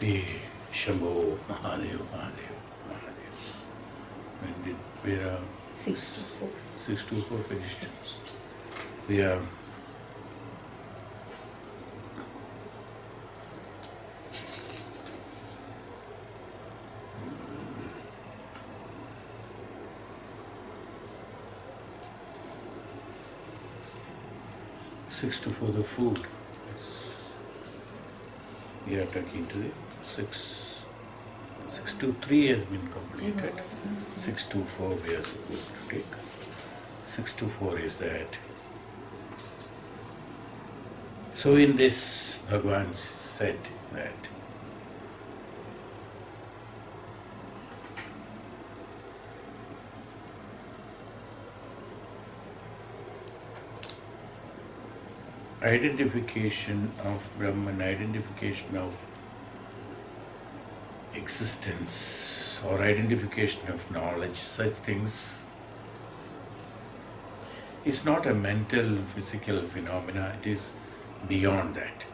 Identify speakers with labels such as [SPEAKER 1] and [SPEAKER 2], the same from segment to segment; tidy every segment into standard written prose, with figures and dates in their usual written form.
[SPEAKER 1] Hare Shambho Mahadev Mahadev Mahadev. When did we are
[SPEAKER 2] 6 to 4.
[SPEAKER 1] 6 to 4 finished. We are six to four the food. Yes. We are talking to the 6 to 3 has been completed. 6 to 4 we are supposed to take. 6 to 4 is that. So in this Bhagavan said that identification of Brahman, identification of existence or identification of knowledge, such things is not a mental, physical phenomena, it is beyond that.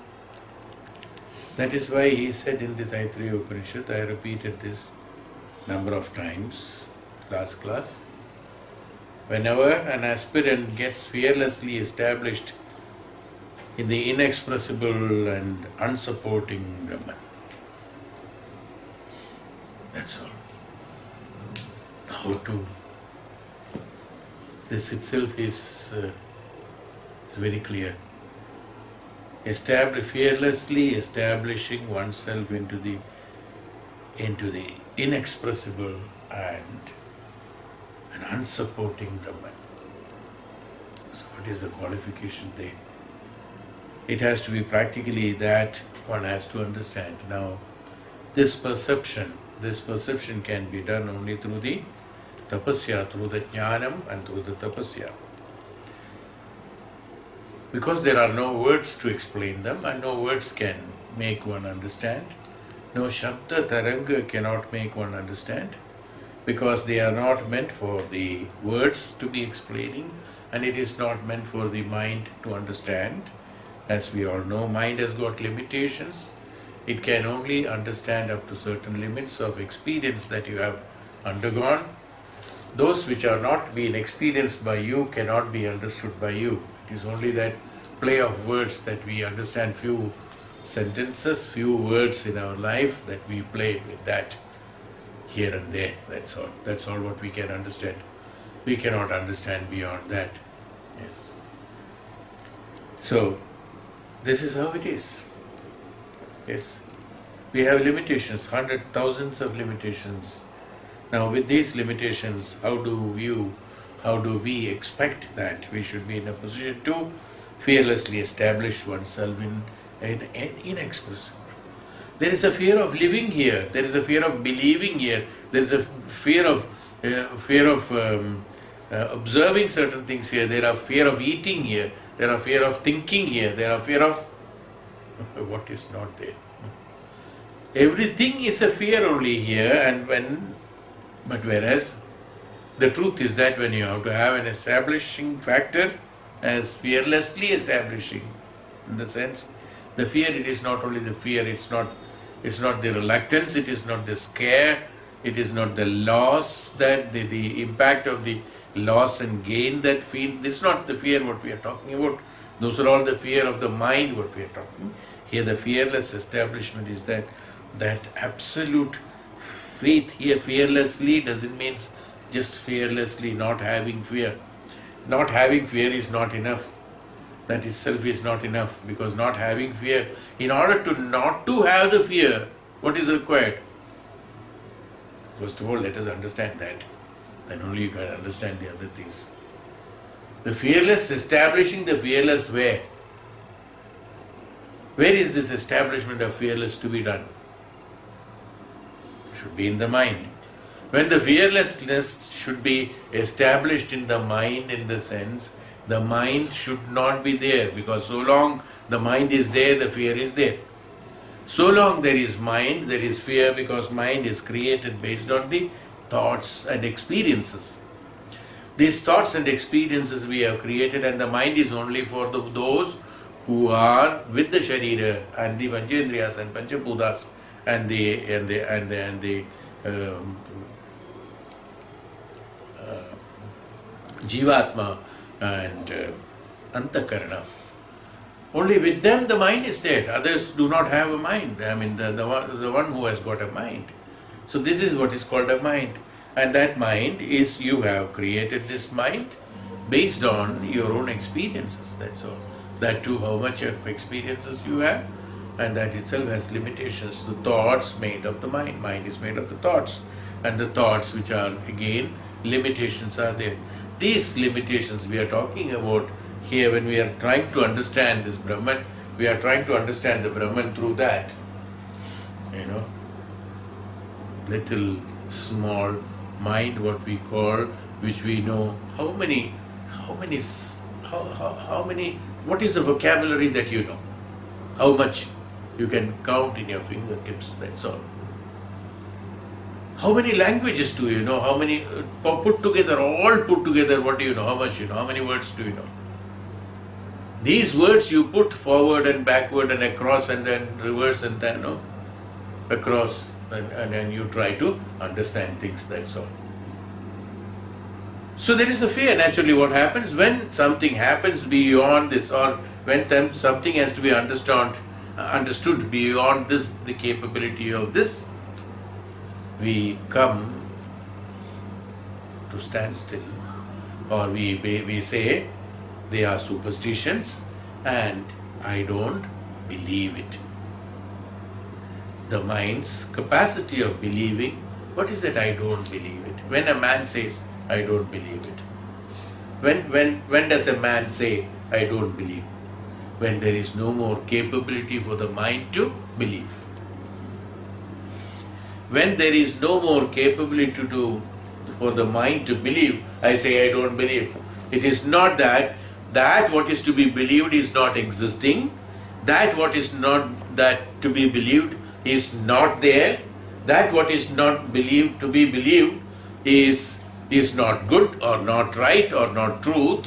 [SPEAKER 1] That is why he said in the Taittiriya Upanishad, I repeated this number of times last class, whenever an aspirant gets fearlessly established in the inexpressible and unsupporting Brahman. That's all. How to. This itself is very clear. Fearlessly establishing oneself into the inexpressible and an unsupporting Brahman. So what is the qualification there? It has to be practically that one has to understand. Now, this perception can be done only through the tapasya, through the jnanam and through the tapasya. Because there are no words to explain them and no words can make one understand. No shabda taranga cannot make one understand because they are not meant for the words to be explaining and it is not meant for the mind to understand. As we all know, mind has got limitations. It can only understand up to certain limits of experience that you have undergone. Those which are not being experienced by you cannot be understood by you. It is only that play of words that we understand few sentences, few words in our life that we play with that here and there. That's all. That's all what we can understand. We cannot understand beyond that. Yes. So, this is how it is. Yes. We have limitations, thousands of limitations. Now with these limitations, how do we expect that we should be in a position to fearlessly establish oneself in inexpressible? There is a fear of living here. There is a fear of believing here. There is a fear of observing certain things here. There are fear of eating here. There are fear of thinking here. There are fear of what is not there. Everything is a fear only here, but whereas the truth is that when you have to have an establishing factor as fearlessly establishing, in the sense, the fear, it is not only the fear, it's not the reluctance, it is not the scare, it is not the loss, that the impact of the loss and gain that feel. This is not the fear what we are talking about. Those are all the fear of the mind what we are talking. Here the fearless establishment is that absolute faith. Here fearlessly doesn't mean just fearlessly not having fear. Not having fear is not enough. That itself is not enough, because not having fear, in order to not to have the fear, what is required? First of all, let us understand that. Then only you can understand the other things. The fearless, establishing the fearless where? Where is this establishment of fearless to be done? It should be in the mind. When the fearlessness should be established in the mind, in the sense, the mind should not be there, because so long the mind is there, the fear is there. So long there is mind, there is fear, because mind is created based on the thoughts and experiences. These thoughts and experiences we have created, and the mind is only for those who are with the Sharira and the Panchendriyas and Panchabhutas and the Jivatma and Antakarana. Only with them the mind is there. Others do not have a mind. I mean, the one who has got a mind. So this is what is called a mind. And that mind is, you have created this mind based on your own experiences, that's all. That too, how much of experiences you have, and that itself has limitations. The thoughts made of the mind. Mind is made of the thoughts. And the thoughts which are, again, limitations are there. These limitations we are talking about here, when we are trying to understand this Brahman, we are trying to understand the Brahman through that. Little small mind, what we call, which we know, what is the vocabulary that you know? How much you can count in your fingertips, that's all. How many languages do you know? How many all put together, what do you know? How much you know? How many words do you know? These words you put forward and backward and across and then reverse and then across, and then you try to understand things, that's all. So there is a fear. Naturally, what happens when something happens beyond this, or when something has to be understood beyond this, the capability of this, we come to stand still, or we say they are superstitions and I don't believe it. The mind's capacity of believing, what is it? I don't believe it. When a man says I don't believe it, when does a man say I don't believe? When there is no more capability for the mind to believe. When there is no more capability for the mind to believe, I say I don't believe. It is not that what is to be believed is not existing, that what is not that to be believed is not there, that what is not believed to be believed is not good or not right or not truth.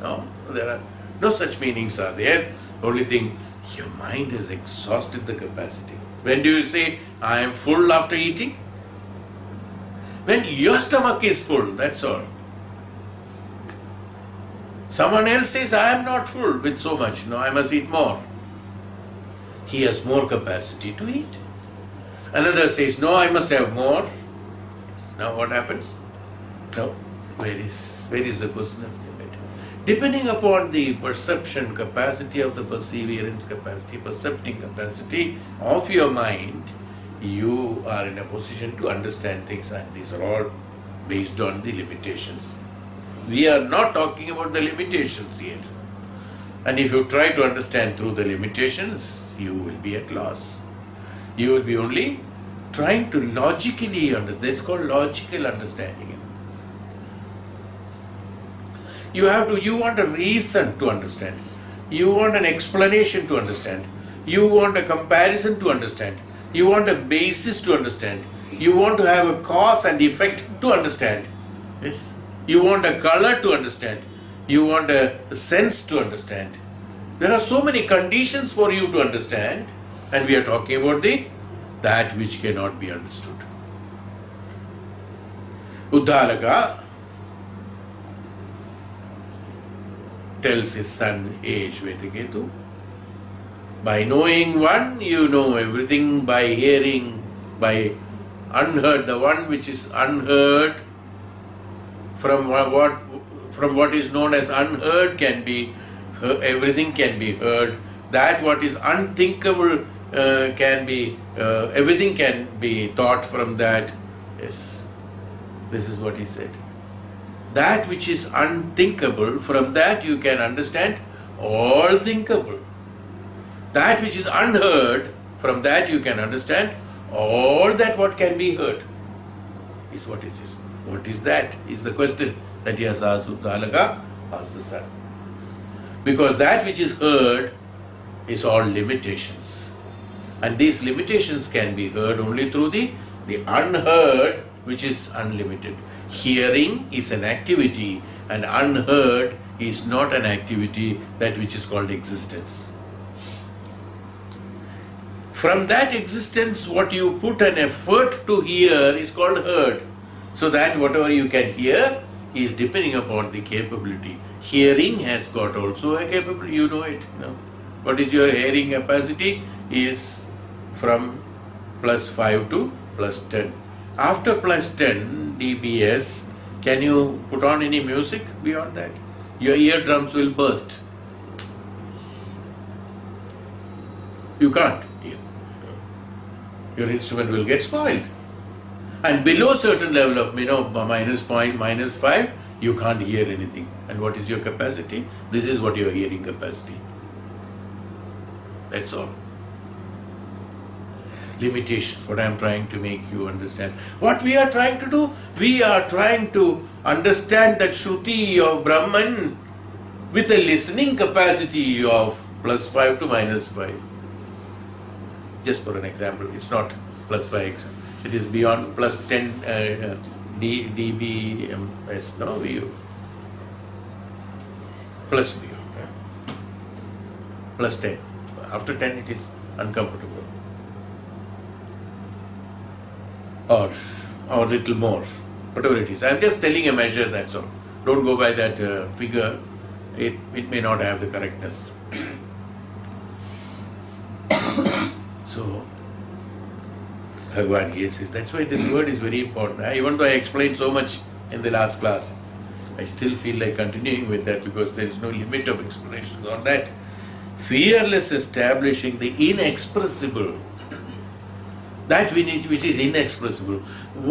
[SPEAKER 1] No, there are no such meanings are there. Only thing, your mind has exhausted the capacity. When do you say, I am full after eating? When your stomach is full, that's all. Someone else says, I am not full with so much. No, I must eat more. He has more capacity to eat. Another says, no, I must have more. Now what happens? Now, where is the question of limit? Depending upon the perception capacity of the perseverance capacity, percepting capacity of your mind, you are in a position to understand things, and these are all based on the limitations. We are not talking about the limitations here. And if you try to understand through the limitations, you will be at loss. You will be only trying to logically understand. It's called logical understanding. You want a reason to understand. You want an explanation to understand. You want a comparison to understand. You want a basis to understand. You want to have a cause and effect to understand. Yes. You want a color to understand. You want a sense to understand. There are so many conditions for you to understand, and we are talking about that which cannot be understood. Uddalaka tells his son, Hey Shvetaketu, by knowing one, you know everything. By hearing, by unheard, the one which is unheard, from what is known as unheard can be heard, everything can be heard. That what is unthinkable can be, everything can be thought from that. Yes, this is what he said. That which is unthinkable, from that you can understand all thinkable. That which is unheard, from that you can understand all that what can be heard. Is what is this? What is that? Is the question that he has asked Uddalaka, asked the son. Because that which is heard is all limitations. And these limitations can be heard only through the unheard, which is unlimited. Hearing is an activity, and unheard is not an activity, that which is called existence. From that existence, what you put an effort to hear is called heard. So that whatever you can hear is depending upon the capability. Hearing has got also a capability, you know it. No? What is your hearing capacity? Is from +5 to +10. After +10 dBs, can you put on any music beyond that? Your eardrums will burst. You can't hear. Your instrument will get spoiled. And below certain level of -5, you can't hear anything. And what is your capacity? This is what your hearing capacity. That's all. Limitations, what I am trying to make you understand. What we are trying to do? We are trying to understand that Shruti of Brahman with a listening capacity of +5 to -5. Just for an example, it's not +5, it is beyond +10 dBs, no? Plus +10. After 10 it is uncomfortable. Or little more, whatever it is. I am just telling a measure, that's all. Don't go by that figure. It may not have the correctness. So, Bhagavan here says, that's why this word is very important. Even though I explained so much in the last class, I still feel like continuing with that because there is no limit of explanations on that. Fearless establishing the inexpressible. That which is inexpressible.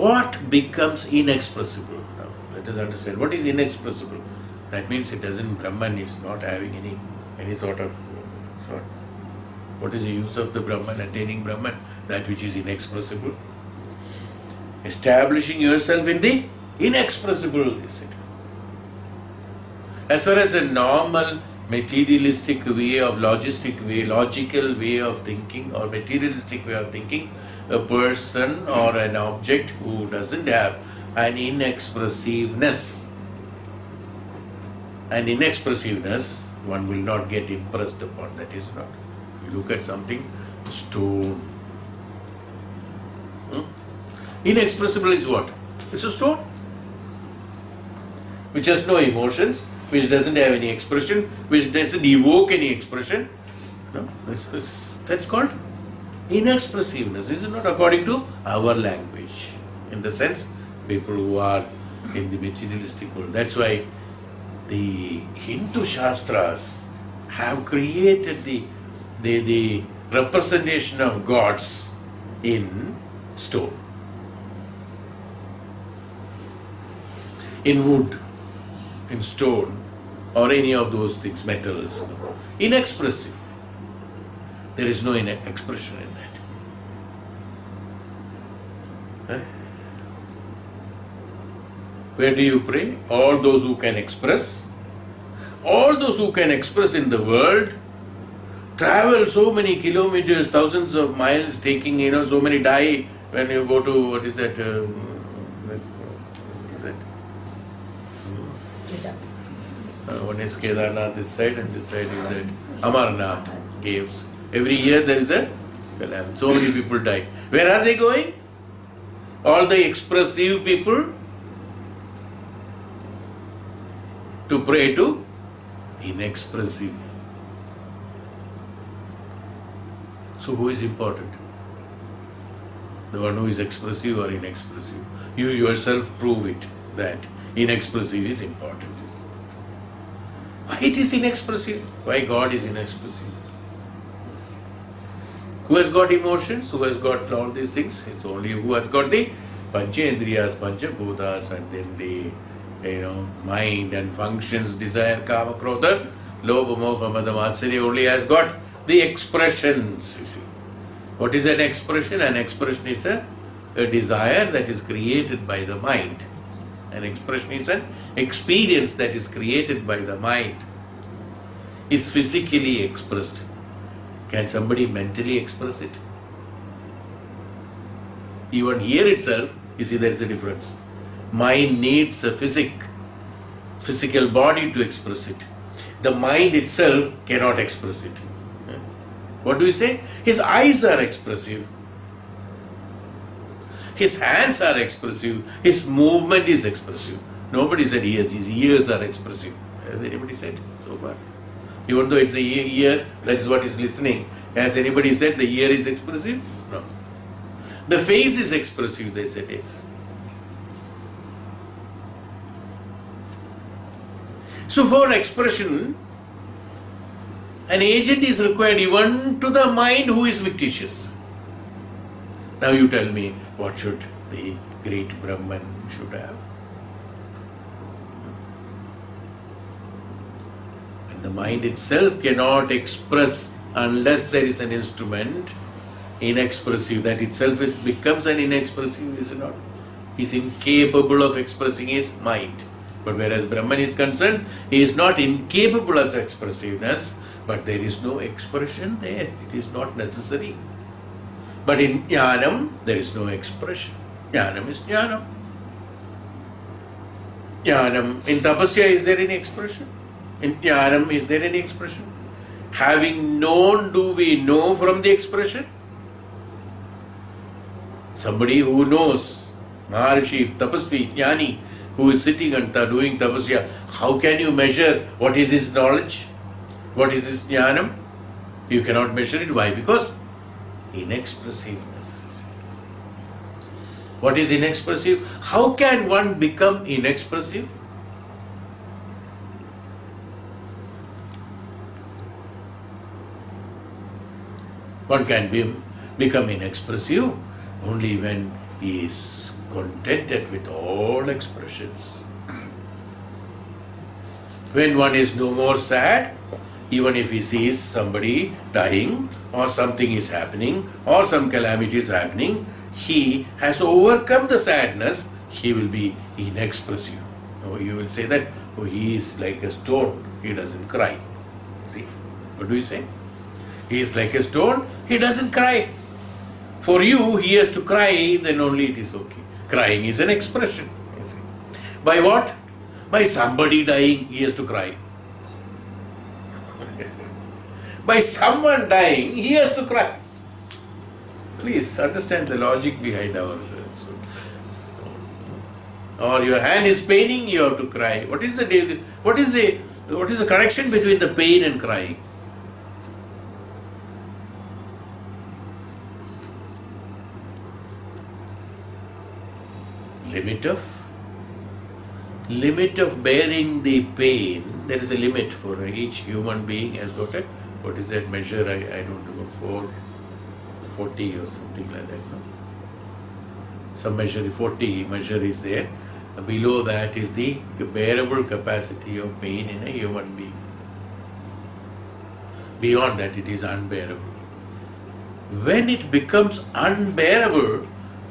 [SPEAKER 1] What becomes inexpressible? Now, let us understand. What is inexpressible? That means it doesn't, Brahman is not having any sort of, what is the use of the Brahman, attaining Brahman? That which is inexpressible. Establishing yourself in the inexpressible, is it? As far as a normal materialistic way of logical way of thinking or materialistic way of thinking, a person or an object who doesn't have an inexpressiveness, one will not get impressed upon. That is not. You look at something, stone. Inexpressible is what? It's a stone which has no emotions, which doesn't have any expression, which doesn't evoke any expression. No, that's called inexpressiveness. This is not according to our language. In the sense, people who are in the materialistic world. That's why the Hindu Shastras have created the representation of gods in stone, in wood, in stone, or any of those things, metals. Inexpressive. There is no expression in that. Where do you pray? All those who can express. All those who can express in the world travel so many kilometers, thousands of miles, taking so many die when you go to what is that? One is Kedarnath this side and this side is that Amarnath caves. Every year there is a calamity. So many people die. Where are they going? All the expressive people to pray to inexpressive. So who is important? The one who is expressive or inexpressive? You yourself prove it that inexpressive is important. Why it is inexpressive? Why God is inexpressive? Who has got emotions? Who has got all these things? It's only who has got the Panchendriyas, Panchabhutas, and then the mind and functions, desire, kama, krodha, lobha, moha, mada, matsarya, only has got the expressions. You see. What is an expression? An expression is a desire that is created by the mind. An expression is an experience that is created by the mind, is physically expressed. Can somebody mentally express it? Even here itself, you see there is a difference. Mind needs a physical body to express it. The mind itself cannot express it. What do we say? His eyes are expressive. His hands are expressive. His movement is expressive. Nobody said his ears are expressive. Has anybody said so far? Even though it's a ear, that is what is listening. Has anybody said the ear is expressive? No. The face is expressive, they said yes. So for expression, an agent is required even to the mind who is fictitious. Now you tell me, what should the great Brahman should have? And the mind itself cannot express unless there is an instrument, inexpressive. That itself becomes an inexpressive, is it not? He is incapable of expressing his mind. But whereas Brahman is concerned, he is not incapable of expressiveness, but there is no expression there. It is not necessary. But in Jnanam, there is no expression. Jnanam is Jnanam. Jnanam, in Tapasya, is there any expression? In Jnanam, is there any expression? Having known, do we know from the expression? Somebody who knows, Maharishi, Tapasvi, Jnani, who is sitting and doing Tapasya, how can you measure what is his knowledge? What is his Jnanam? You cannot measure it. Why? Because inexpressiveness. What is inexpressive? How can one become inexpressive? One can become inexpressive only when he is contented with all expressions. When one is no more sad, even if he sees somebody dying or something is happening or some calamity is happening, he has overcome the sadness, he will be inexpressive. Oh, you will say that, oh, he is like a stone, he doesn't cry. See, what do you say? He is like a stone, he doesn't cry. For you, he has to cry, then only it is okay. Crying is an expression. You see. By what? By somebody dying, he has to cry. By someone dying, he has to cry. Please understand the logic behind our. Or your hand is paining, you have to cry. What is the connection between the pain and crying? Limit of bearing the pain. There is a limit for each human being has got a, what is that measure? I don't know, 40 or something like that. No? Some measure, 40 measure is there. Below that is the bearable capacity of pain in a human being. Beyond that it is unbearable. When it becomes unbearable,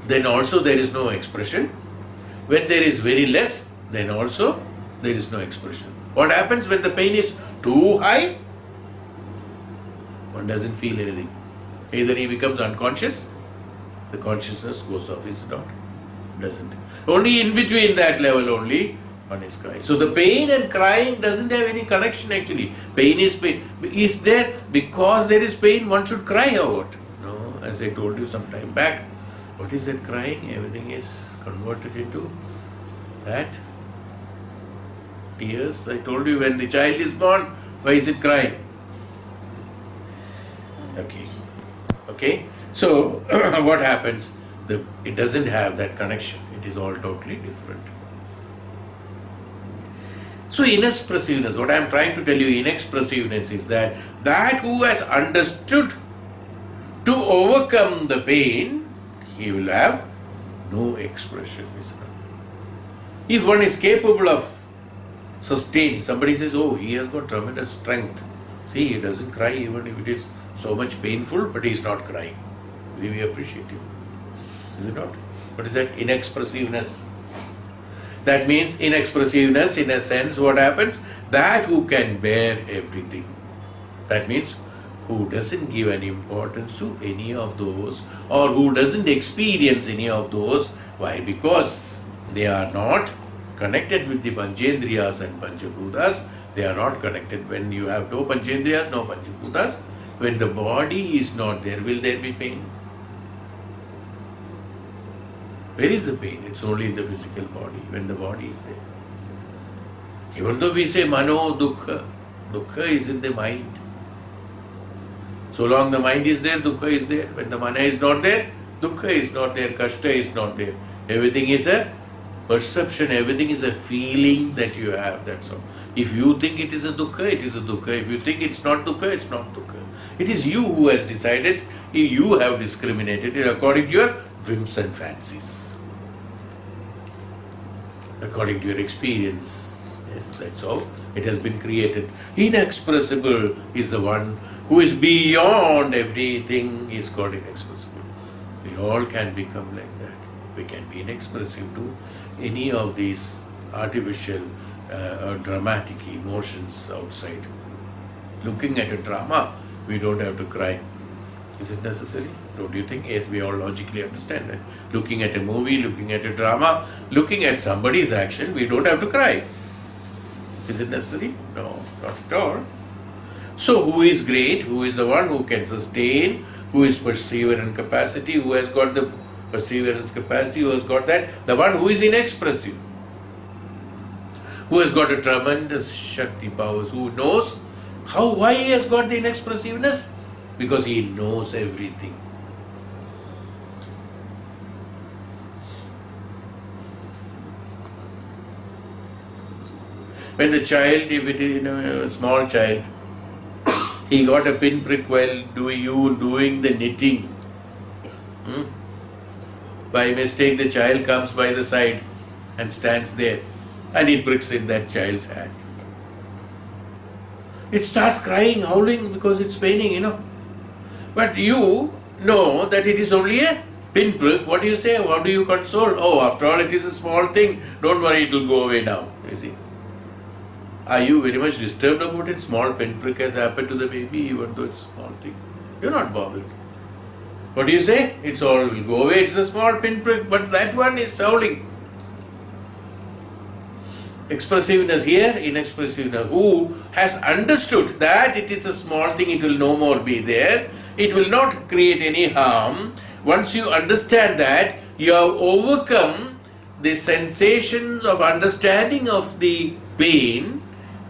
[SPEAKER 1] then also there is no expression. When there is very less, then also there is no expression. What happens when the pain is too high? One doesn't feel anything. Either he becomes unconscious, the consciousness goes off, is not? Doesn't. Only in between that level only one is crying. So the pain and crying doesn't have any connection actually. Pain is pain. Is there, because there is pain, one should cry or what? No, as I told you some time back. What is that crying? Everything is converted into that. Tears. I told you when the child is born, why is it crying? Okay. So what happens? It doesn't have that connection. It is all totally different. So inexpressiveness, what I am trying to tell you, inexpressiveness is that who has understood to overcome the pain, he will have no expression. If one is capable of sustaining, somebody says, oh, he has got tremendous strength. See, he doesn't cry even if it is so much painful, but he is not crying. We appreciate him. Is it not? What is that? Inexpressiveness. That means inexpressiveness, in a sense, what happens? That who can bear everything. That means who doesn't give any importance to any of those, or who doesn't experience any of those. Why? Because they are not connected with the Panchendriyas and Panchabhutas. They are not connected. When you have no Panchendriyas, no Panchabhutas, when the body is not there, will there be pain? Where is the pain? It's only in the physical body, when the body is there. Even though we say mano dukkha, dukkha is in the mind. So long the mind is there, dukkha is there. When the mana is not there, dukkha is not there, kashta is not there. Everything is a perception, everything is a feeling that you have, that's all. If you think it is a dukkha, it is a dukkha. If you think it's not dukkha, it's not dukkha. It is you who has decided, you have discriminated it according to your whims and fancies. According to your experience. Yes, that's all. It has been created. Inexpressible is the one who is beyond everything, is called inexpressible. We all can become like that. We can be inexpressive to any of these artificial or dramatic emotions outside. Looking at a drama, we don't have to cry. Is it necessary? Don't you think? Yes, we all logically understand that. Looking at a movie, looking at a drama, looking at somebody's action, we don't have to cry. Is it necessary? No, not at all. So who is great? Who is the one who can sustain? Who is perseverance capacity? Who has got the perseverance capacity? Who has got that? The one who is inexpressive. Who has got a tremendous Shakti powers. Who knows why he has got the inexpressiveness? Because he knows everything. When the child, if it is a small child, he got a pinprick while doing the knitting. By mistake, the child comes by the side and stands there and he pricks in that child's hand. It starts crying, howling because it's paining, But you know that it is only a pinprick. What do you say? How do you console? Oh, after all, it is a small thing. Don't worry, it will go away now. You see. Are you very much disturbed about it? Small pinprick has happened to the baby, even though it's a small thing. You're not bothered. What do you say? It's all will go away. It's a small pinprick, but that one is howling. Expressiveness here, inexpressiveness. Who has understood that it is a small thing, it will no more be there. It will not create any harm. Once you understand that, you have overcome the sensations of understanding of the pain,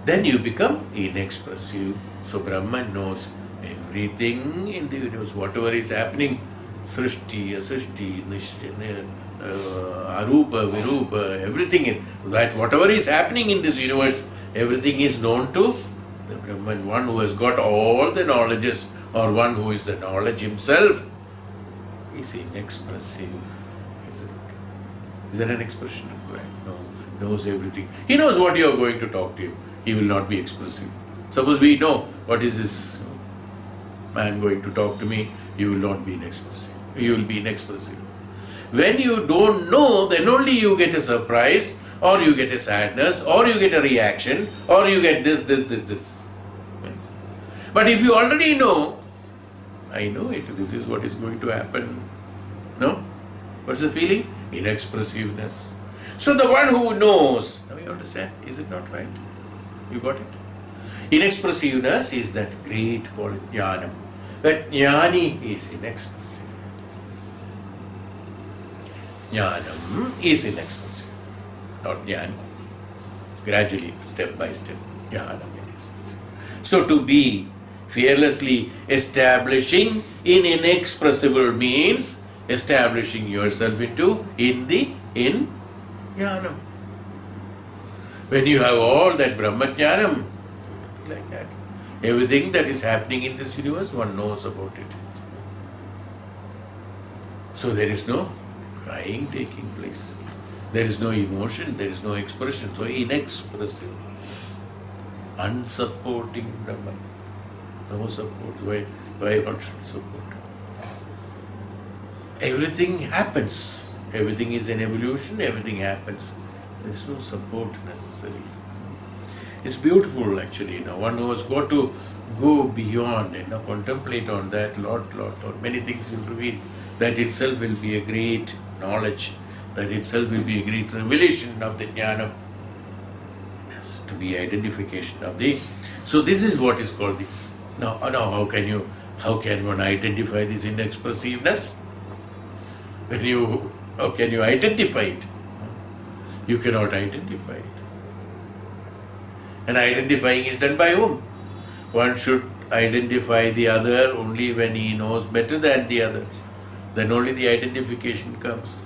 [SPEAKER 1] then you become inexpressive. So Brahman knows everything in the universe, whatever is happening, Srishti, Asrishti, Arupa, Virupa, everything, that whatever is happening in this universe, everything is known to the Brahman, one who has got all the knowledges, or one who is the knowledge himself, is inexpressive. Is there an expression required? No. Knows everything. He knows what you are going to talk to him. He will not be expressive. Suppose we know what is this man going to talk to me, you will not be inexpressive. You will be inexpressive. When you don't know, then only you get a surprise, or you get a sadness, or you get a reaction, or you get this. Yes. But if you already know, I know it, this is what is going to happen. No? What's the feeling? Inexpressiveness. So the one who knows, now you understand, is it not right? You got it? Inexpressiveness is that great quality, jnanam. That jnani is inexpressive. Jnanam is inexpressive, not jnani. Gradually, step by step, jnanam is inexpressive. So to be fearlessly establishing in inexpressible means establishing yourself in jnanam. When you have all that Brahma jnanam, like that, everything that is happening in this universe, one knows about it. So there is no crying taking place. There is no emotion, there is no expression. So inexpressive, unsupporting Brahman. No support. Why one should support? Everything happens. Everything is an evolution, everything happens. There is no support necessary. It's beautiful actually, one who has got to go beyond, contemplate on that, lot, many things will reveal. That itself will be a great knowledge, that itself will be a great revelation of the jnana. Yes, to be identification of the. So this is what is called the No, no, how can one identify this inexpressiveness? How can you identify it? You cannot identify it. And identifying is done by whom? One should identify the other only when he knows better than the other. Then only the identification comes.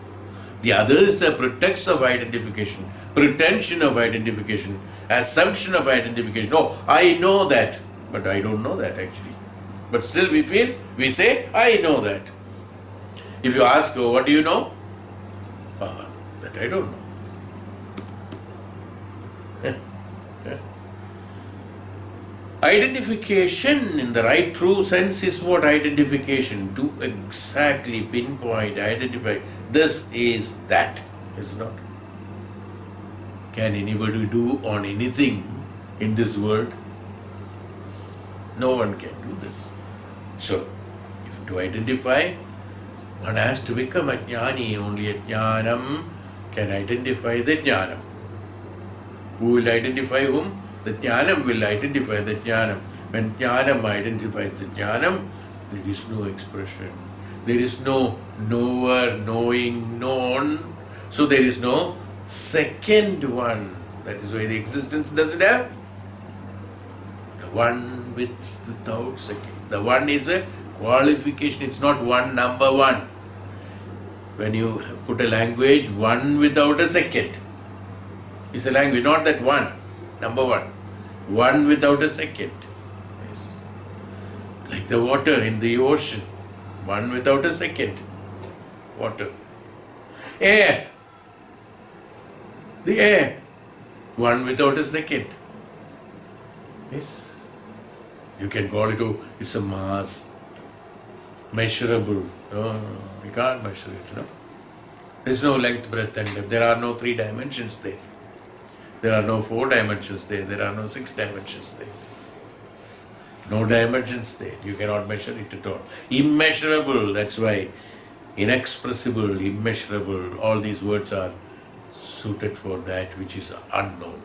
[SPEAKER 1] The other is a pretext of identification, pretension of identification, assumption of identification. Oh, I know that, but I don't know that actually. But still we say, I know that. If you ask, oh, what do you know? That I don't know. Identification in the right true sense is what identification? To exactly pinpoint, identify, this is that, is not. Can anybody do on anything in this world? No one can do this. So, if to identify, one has to become a jnani. Only a jnanam can identify the jnanam. Who will identify whom? The jnanam will identify the jnanam. When jnanam identifies the jnanam, there is no expression. There is no knower, knowing, known. So there is no second one. That is why the existence doesn't have the one without second. The one is a qualification. It's not one number one. When you put a language, one without a second is a language, not that one, number one. One without a second. Yes. Like the water in the ocean. One without a second. Water. Air. The air. One without a second. Yes. You can call it, oh, it's a mass. Measurable. No, we can't measure it. No. There's no length, breadth and depth. There are no 3 dimensions there. There are no 4 dimensions there. There are no 6 dimensions there. No dimensions there. You cannot measure it at all. Immeasurable. That's why inexpressible, immeasurable, all these words are suited for that which is unknown.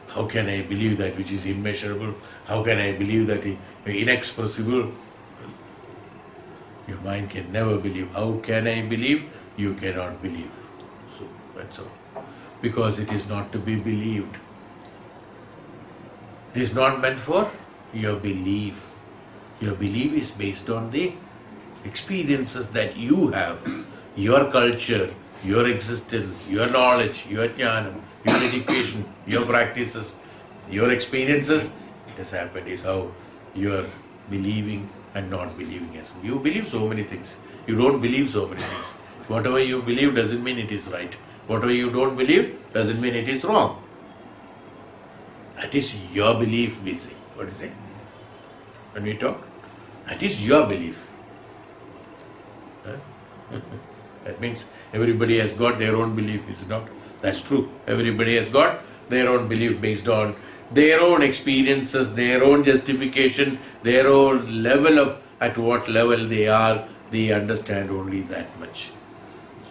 [SPEAKER 1] How can I believe that which is immeasurable? How can I believe that inexpressible? Your mind can never believe. How can I believe? You cannot believe. So that's all. Because it is not to be believed. It is not meant for your belief. Your belief is based on the experiences that you have, your culture, your existence, your knowledge, your jnanam, your education, your practices, your experiences. It has happened is how you are believing and not believing as well. You believe so many things. You don't believe so many things. Whatever you believe doesn't mean it is right. Whatever you don't believe doesn't mean it is wrong. That is your belief, we say. What is it? When we talk, that is your belief. That means everybody has got their own belief, is it not? That's true. Everybody has got their own belief based on their own experiences, their own justification, their own level of at what level they are, they understand only that much.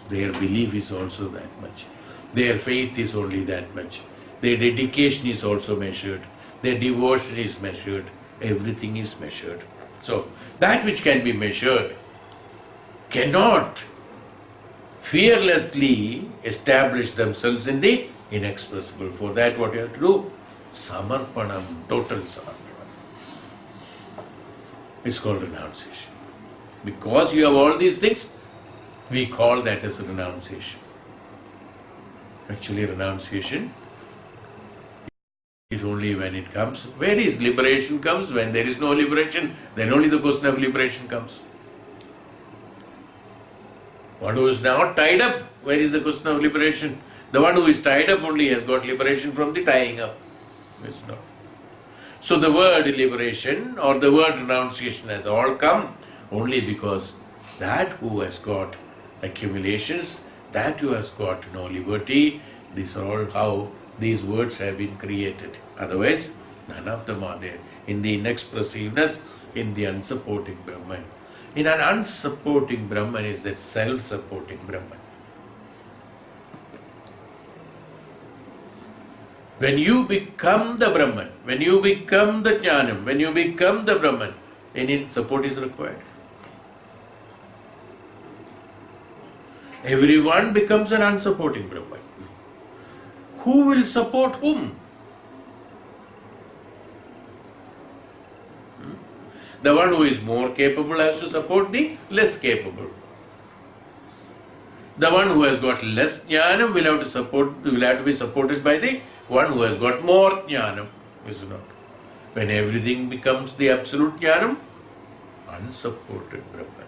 [SPEAKER 1] Their belief is also that much. Their faith is only that much. Their dedication is also measured. Their devotion is measured. Everything is measured. So, that which can be measured cannot fearlessly establish themselves in the inexpressible. For that, what you have to do? Samarpanam, total samarpanam. It's called renunciation. Because you have all these things, we call that as renunciation. Actually, renunciation is only when it comes. Where is liberation comes? When there is no liberation, then only the question of liberation comes. One who is not tied up, where is the question of liberation? The one who is tied up only has got liberation from the tying up. It's not. So the word liberation or the word renunciation has all come only because that who has got accumulations, that who has got no liberty, these are all how these words have been created. Otherwise, none of them are there. In the inexpressiveness, in the unsupporting Brahman. In an unsupporting Brahman is that self-supporting Brahman. When you become the Brahman, when you become the Jnanam, when you become the Brahman, any support is required. Everyone becomes an unsupporting Brahman. Who will support whom? The one who is more capable has to support the less capable. The one who has got less jnanam will have to be supported by the one who has got more jnanam. Is it not? When everything becomes the absolute jnanam, unsupported Brahman.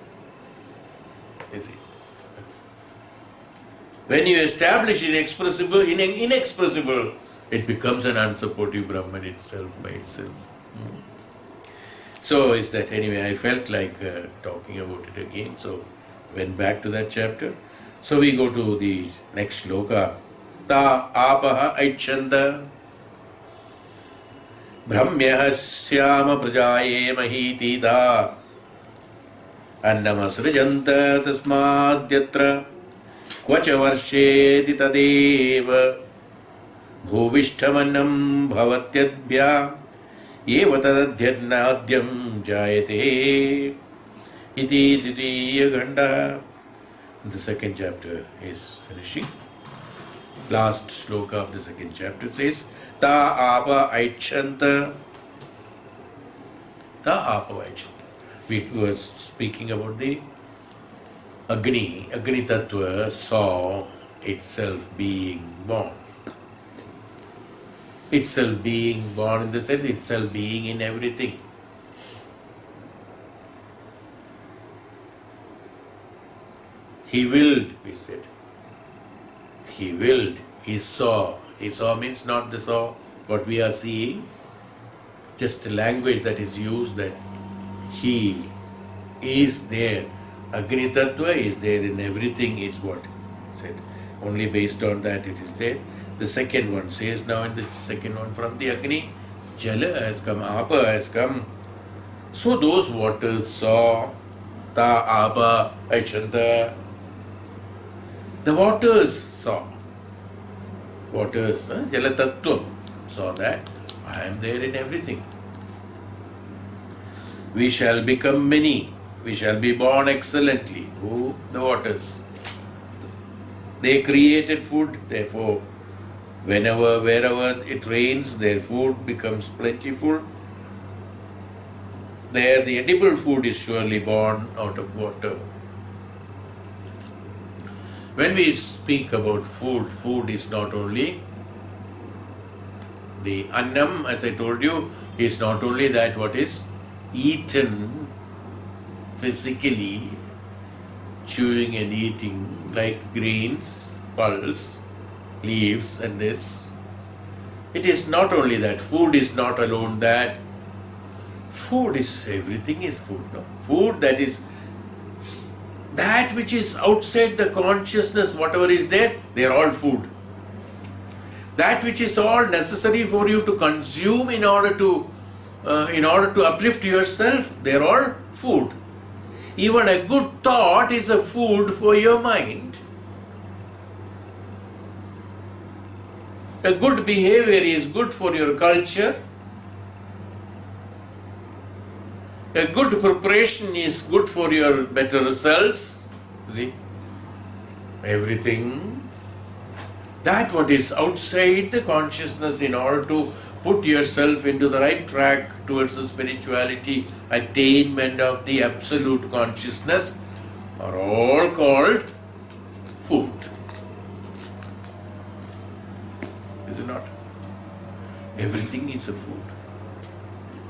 [SPEAKER 1] Is it? When you establish inexpressible, it becomes an unsupportive Brahman itself by itself. So is that anyway, I felt like talking about it again, so went back to that chapter. So we go to the next shloka. Ta apaha aichanda brahmyah syama prajaye mahiti ta annam asrajanta tasmadyatra kvacha varsheti tadeva bhuvishtamannam bhavatyadbhya eva tadadhyadnadyam jayate iti ditiya ganda. The second chapter is finishing. Last shloka of the second chapter says, Ta apa aichanta. Ta apa aichanta. We were speaking about the Agni. Agni Tattva saw itself being born. Itself being born in the sense itself being in everything. He willed, we said. He willed. He saw. He saw means not the saw what we are seeing, just a language that is used that he is there. Agni Tattva is there in everything is what said. Only based on that it is there. The second one says now in the second one from the Agni, Jala has come, Apa has come. So those waters saw, Ta Apa Aichanta. The waters saw. Waters, Jala Tattva saw that I am there in everything. We shall become many. We shall be born excellently. Who? The waters. They created food, therefore, whenever, wherever it rains, their food becomes plentiful. There, the edible food is surely born out of water. When we speak about food, food is not only the ANNAM, as I told you, is not only that what is eaten physically, chewing and eating like grains, pulse, leaves and this. It is not only that. Food is not alone that. Food is, everything is food. No? Food that is that which is outside the consciousness, whatever is there, they are all food. That which is all necessary for you to consume in order to uplift yourself, they are all food. Even a good thought is a food for your mind. A good behavior is good for your culture. A good preparation is good for your better results. See? Everything. That what is outside the consciousness in order to put yourself into the right track towards the spirituality, attainment of the absolute consciousness are all called food. Is it not? Everything is a food.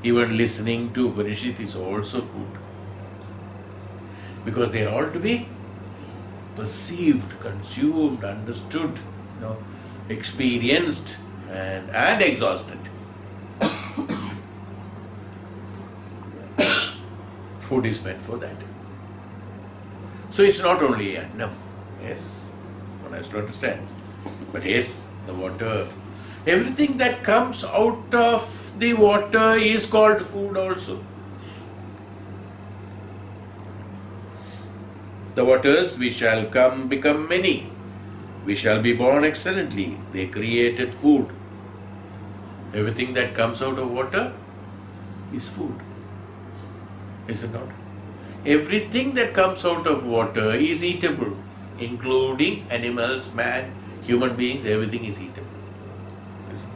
[SPEAKER 1] Even listening to Upanishad is also food. Because they are all to be perceived, consumed, understood, experienced and exhausted. Food is meant for that. So it's not only ANNAM, yes, one has to understand. But yes, the water, everything that comes out of the water is called food also. The waters, we shall become many. We shall be born excellently. They created food. Everything that comes out of water is food. Is it not? Everything that comes out of water is eatable, including animals, man, human beings, everything is eatable. Is it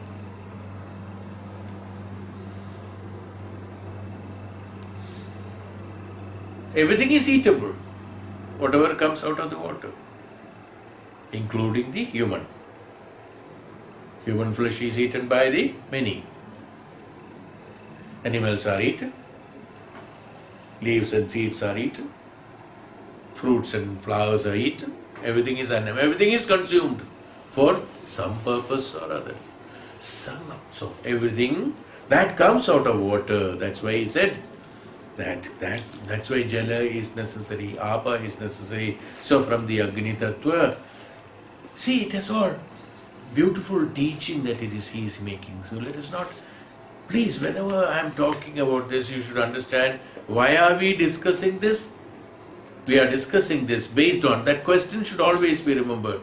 [SPEAKER 1] not? Everything is eatable, whatever comes out of the water, including the human. Human flesh is eaten by the many. Animals are eaten. Leaves and seeds are eaten. Fruits and flowers are eaten. Everything is ANNAM. Everything is consumed for some purpose or other. So everything that comes out of water, that's why he said that's why Jala is necessary, Apa is necessary. So from the Agni Tattva, see, it is all beautiful teaching that he is making. So let us not, please, whenever I am talking about this, you should understand, why are we discussing this? We are discussing this based on, that question should always be remembered,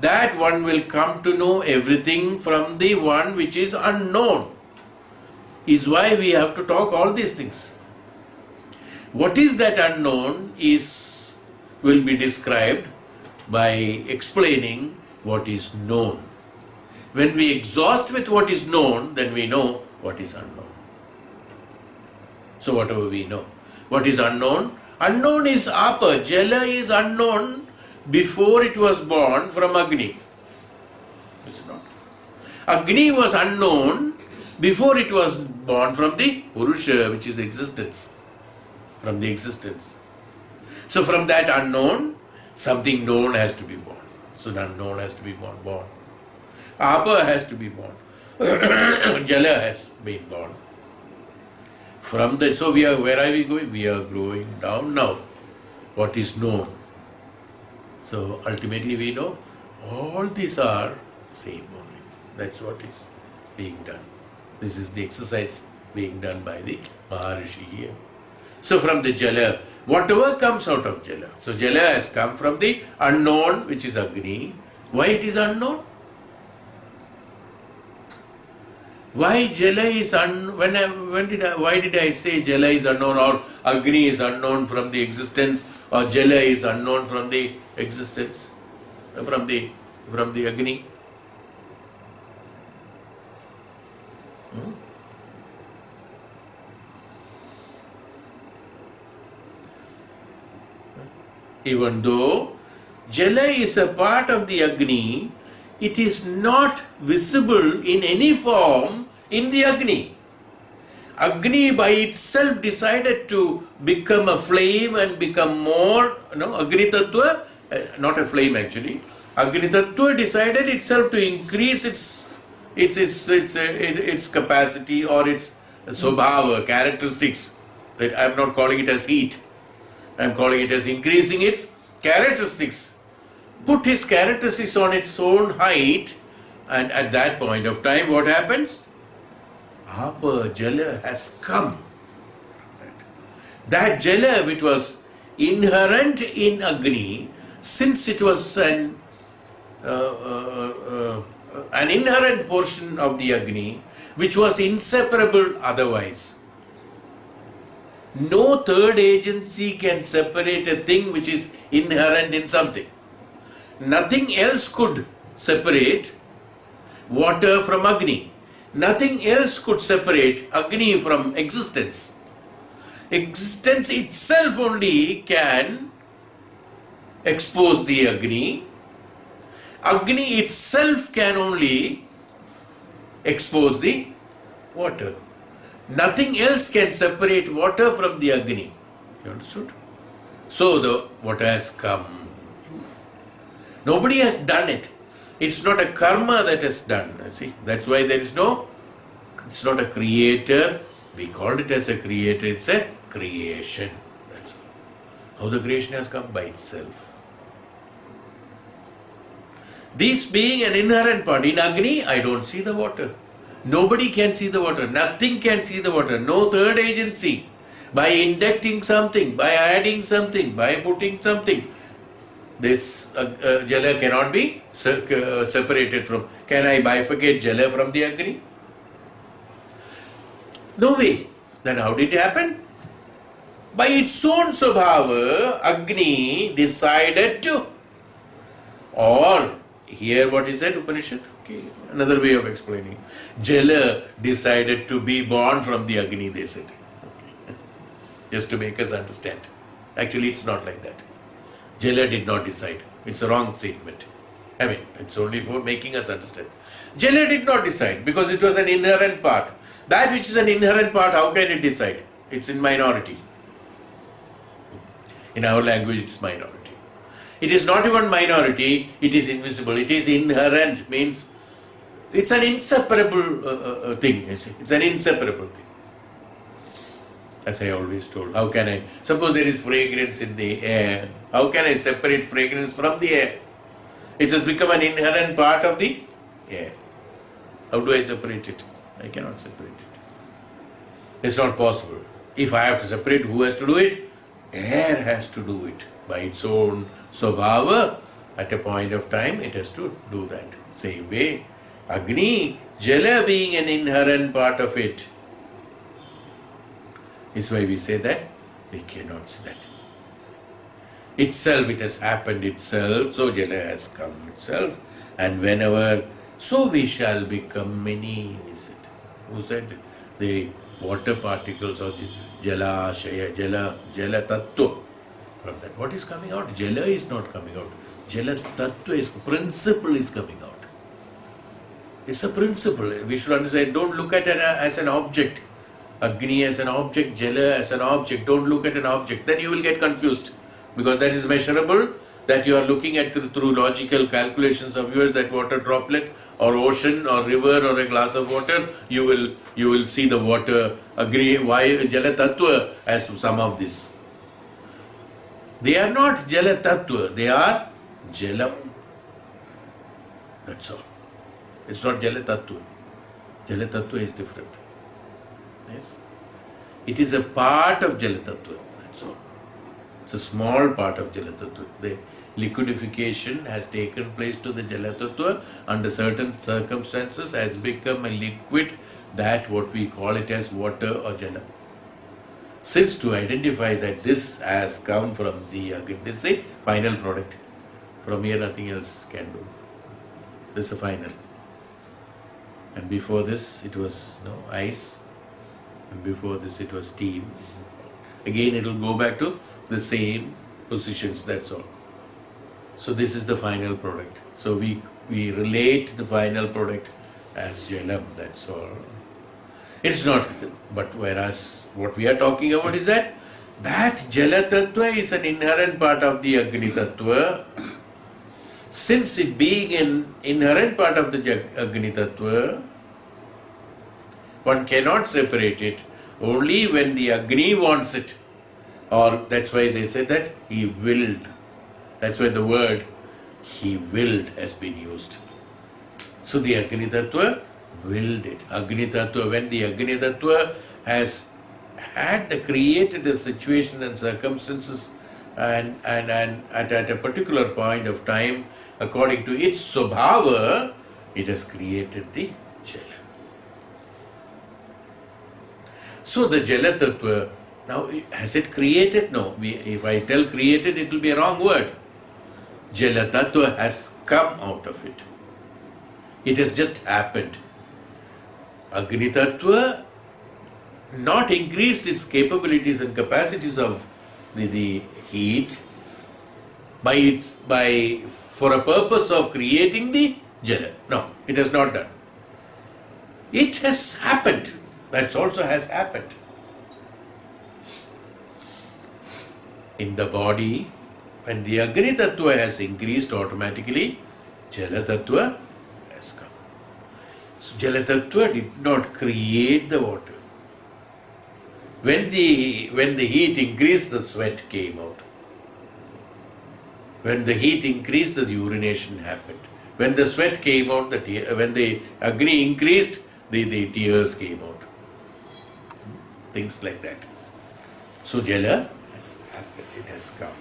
[SPEAKER 1] that one will come to know everything from the one which is unknown, is why we have to talk all these things. What is that unknown will be described by explaining what is known. When we exhaust with what is known, then we know what is unknown. So whatever we know. What is unknown? Unknown is Apa. Jala is unknown before it was born from Agni. It's not. Agni was unknown before it was born from the Purusha, which is existence. From the existence. So from that unknown, something known has to be born. So the unknown has to be born. Apa has to be born. Jala has been born. So where are we going? We are growing down now. What is known? So ultimately we know all these are same only. That's what is being done. This is the exercise being done by the Maharishi here. So from the Jala, whatever comes out of Jala. So Jala has come from the unknown, which is Agni. Why it is unknown? Why Jala is why did I say Jala is unknown, or Agni is unknown from the existence, or Jala is unknown from the existence, from the Agni? Even though Jala is a part of the Agni, it is not visible in any form in the Agni. Agni by itself decided to become a flame and become more, Agni Tattva, not a flame actually. Agni Tattva decided itself to increase its capacity or its swabhava, characteristics. That I am not calling it as heat. I am calling it as increasing its characteristics. Put his characteristics on its own height, and at that point of time, what happens? Apa, Jala has come. That Jala, which was inherent in Agni, since it was an inherent portion of the Agni, which was inseparable otherwise. No third agency can separate a thing which is inherent in something. Nothing else could separate water from Agni. Nothing else could separate Agni from existence. Existence itself only can expose the Agni. Agni itself can only expose the water. Nothing else can separate water from the Agni. You understood? So the water has come. Nobody has done it. It's not a karma that has done. See, that's why it's not a creator. We called it as a creator. It's a creation. That's how the creation has come by itself. This being an inherent part. In Agni, I don't see the water. Nobody can see the water. Nothing can see the water. No third agency. By inducting something, by adding something, by putting something, this Jala cannot be separated from. Can I bifurcate Jala from the Agni? No way. Then how did it happen? By its own Swabhava, Agni decided to. Or, here what is that Upanishad? Okay, another way of explaining. Jala decided to be born from the Agni, they said. Okay. Just to make us understand. Actually, it's not like that. Jala did not decide. It's a wrong statement. I mean, it's only for making us understand. Jala did not decide because it was an inherent part. That which is an inherent part, how can it decide? It's in minority. In our language, it's minority. It is not even minority, it is invisible. It is inherent, means it's an inseparable thing. It's an inseparable thing. As I always told, how can I, suppose there is fragrance in the air, how can I separate fragrance from the air? It has become an inherent part of the air. How do I separate it? I cannot separate it. It's not possible. If I have to separate, who has to do it? Air has to do it by its own Swabhava. At a point of time, it has to do that. Same way, Agni, Jala being an inherent part of it. Is why we say that we cannot see that. Itself, it has happened itself, so Jala has come itself, and whenever, so we shall become many, is it? Who said the water particles of Jala, Shaya, Jala Tattva? From that, what is coming out? Jala is not coming out. Jala Tattva is, principle is coming out. It's a principle. We should understand, don't look at it as an object. Agni as an object, Jala as an object. Don't look at an object. Then you will get confused. Because that is measurable, that you are looking at through logical calculations of yours, that water droplet or ocean or river or a glass of water, you will see the water, Agni, why Jala Tattva as some of this. They are not Jala Tattva, they are Jalam. That's all. It's not Jala Tattva. Jala Tattva is different. Yes. It is a part of Jala Tattva. That's all. It's a small part of Jala Tattva. The liquidification has taken place to the Jala Tattva under certain circumstances, has become a liquid, that what we call it as water or Jala. Since to identify that this has come from the Agni, this is a final product. From here nothing else can do. This is a final. And before this it was ice, and before this it was steam. Again it will go back to the same positions, that's all. So this is the final product. So we relate the final product as Jalam, that's all. It's not, but whereas what we are talking about is that Jala Tattva is an inherent part of the Agni Tattva. Since it being an inherent part of the Agni Tattva, one cannot separate it only when the Agni wants it. Or that's why they say that he willed. That's why the word he willed has been used. So the Agni Tattva willed it. Agni Tattva, when the Agni Tattva has created a situation and circumstances and at a particular point of time, according to its Swabhava, it has created the Jala. So the Jala Tattva, now has it created? No. If I tell created, it will be a wrong word. Jala Tattva has come out of it. It has just happened. Agni Tattva not increased its capabilities and capacities of the heat for a purpose of creating the Jala. No, it has not done. It has happened. That also has happened. In the body, when the Agni Tattva has increased, automatically Jala Tattva has come. So Jala Tattva did not create the water. When the heat increased, the sweat came out. When the heat increased, the urination happened. When the sweat came out, when the Agni increased, the tears came out. Things like that. So Jala has happened, it has come.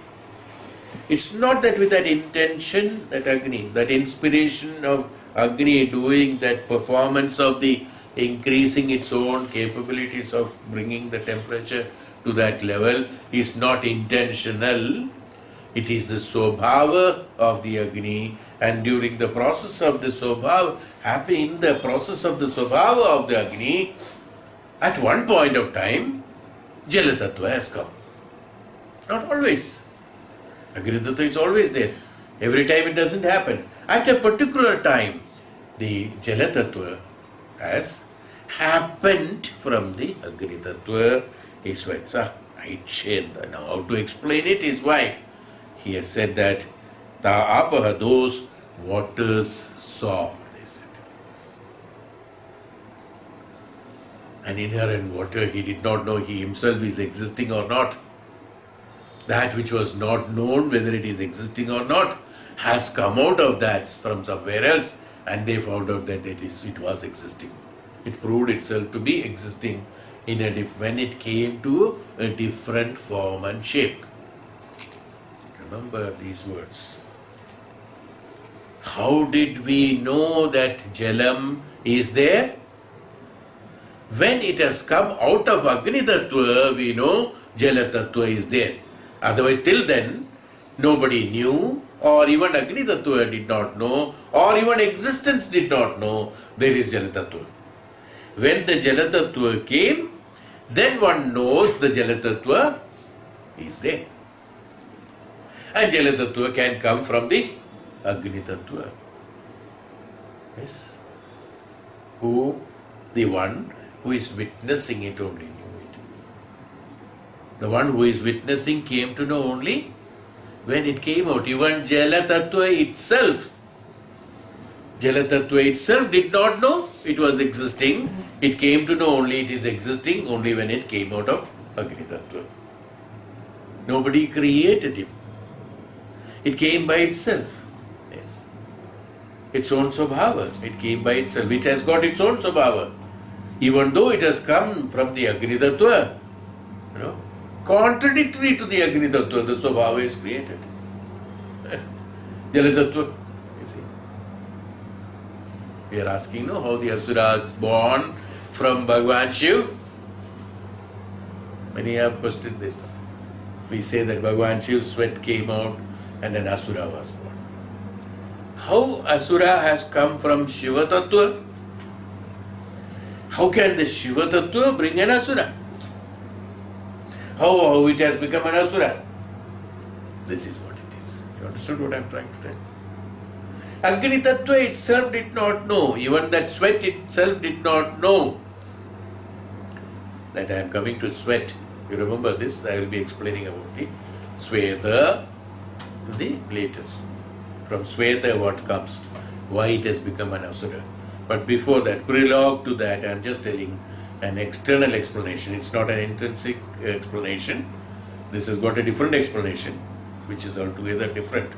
[SPEAKER 1] It's not that with that intention, that Agni, that inspiration of Agni doing that performance of the increasing its own capabilities of bringing the temperature to that level is not intentional. It is the Swabhava of the Agni, and during the process of the Swabhava, in the process of the Swabhava of the Agni, at one point of time, Jala Tattva has come. Not always. Agni Tattva is always there. Every time it doesn't happen. At a particular time, the Jala Tattva has happened from the Agni Tattva. Is why. Now, how to explain it is why he has said that Ta apaha, those waters saw. They said. An inherent water, he did not know he himself is existing or not. That which was not known, whether it is existing or not, has come out of that from somewhere else, and they found out that it was existing. It proved itself to be existing when it came to a different form and shape. Remember these words. How did we know that Jalam is there? When it has come out of Agni Tattva, we know Jala Tattva is there. Otherwise, till then, nobody knew, or even Agni Tattva did not know, or even existence did not know there is Jala Tattva. When the Jala Tattva came, then one knows the Jala Tattva is there. And Jala Tattva can come from the Agni Tattva. Yes. The one who is witnessing it only knew it. The one who is witnessing came to know only when it came out. Even Jala Tattva itself did not know it was existing. It came to know only it is existing only when it came out of Agni Tattva. Nobody created him. It came by itself. Yes. Its own Swabhava. It came by itself. It has got its own Swabhava. Even though it has come from the Agni Tattva, contradictory to the Agni Tattva, the Swabhava is created. Jala Tattva, you see. We are asking, how the Asura is born from Bhagavan Shiv. Many have questioned this. We say that Bhagavan Shiv's sweat came out and an Asura was born. How Asura has come from Shiva Tattva? How can the Shiva Tattva bring an Asura? How it has become an Asura? This is what it is. You understood what I am trying to tell? Agni Tattva itself did not know. Even that sweat itself did not know that I am coming to sweat. You remember this? I will be explaining about the Sweta to the later. From Sweta what comes? Why it has become an Asura. But before that, prologue to that, I am just telling an external explanation. It's not an intrinsic explanation. This has got a different explanation, which is altogether different.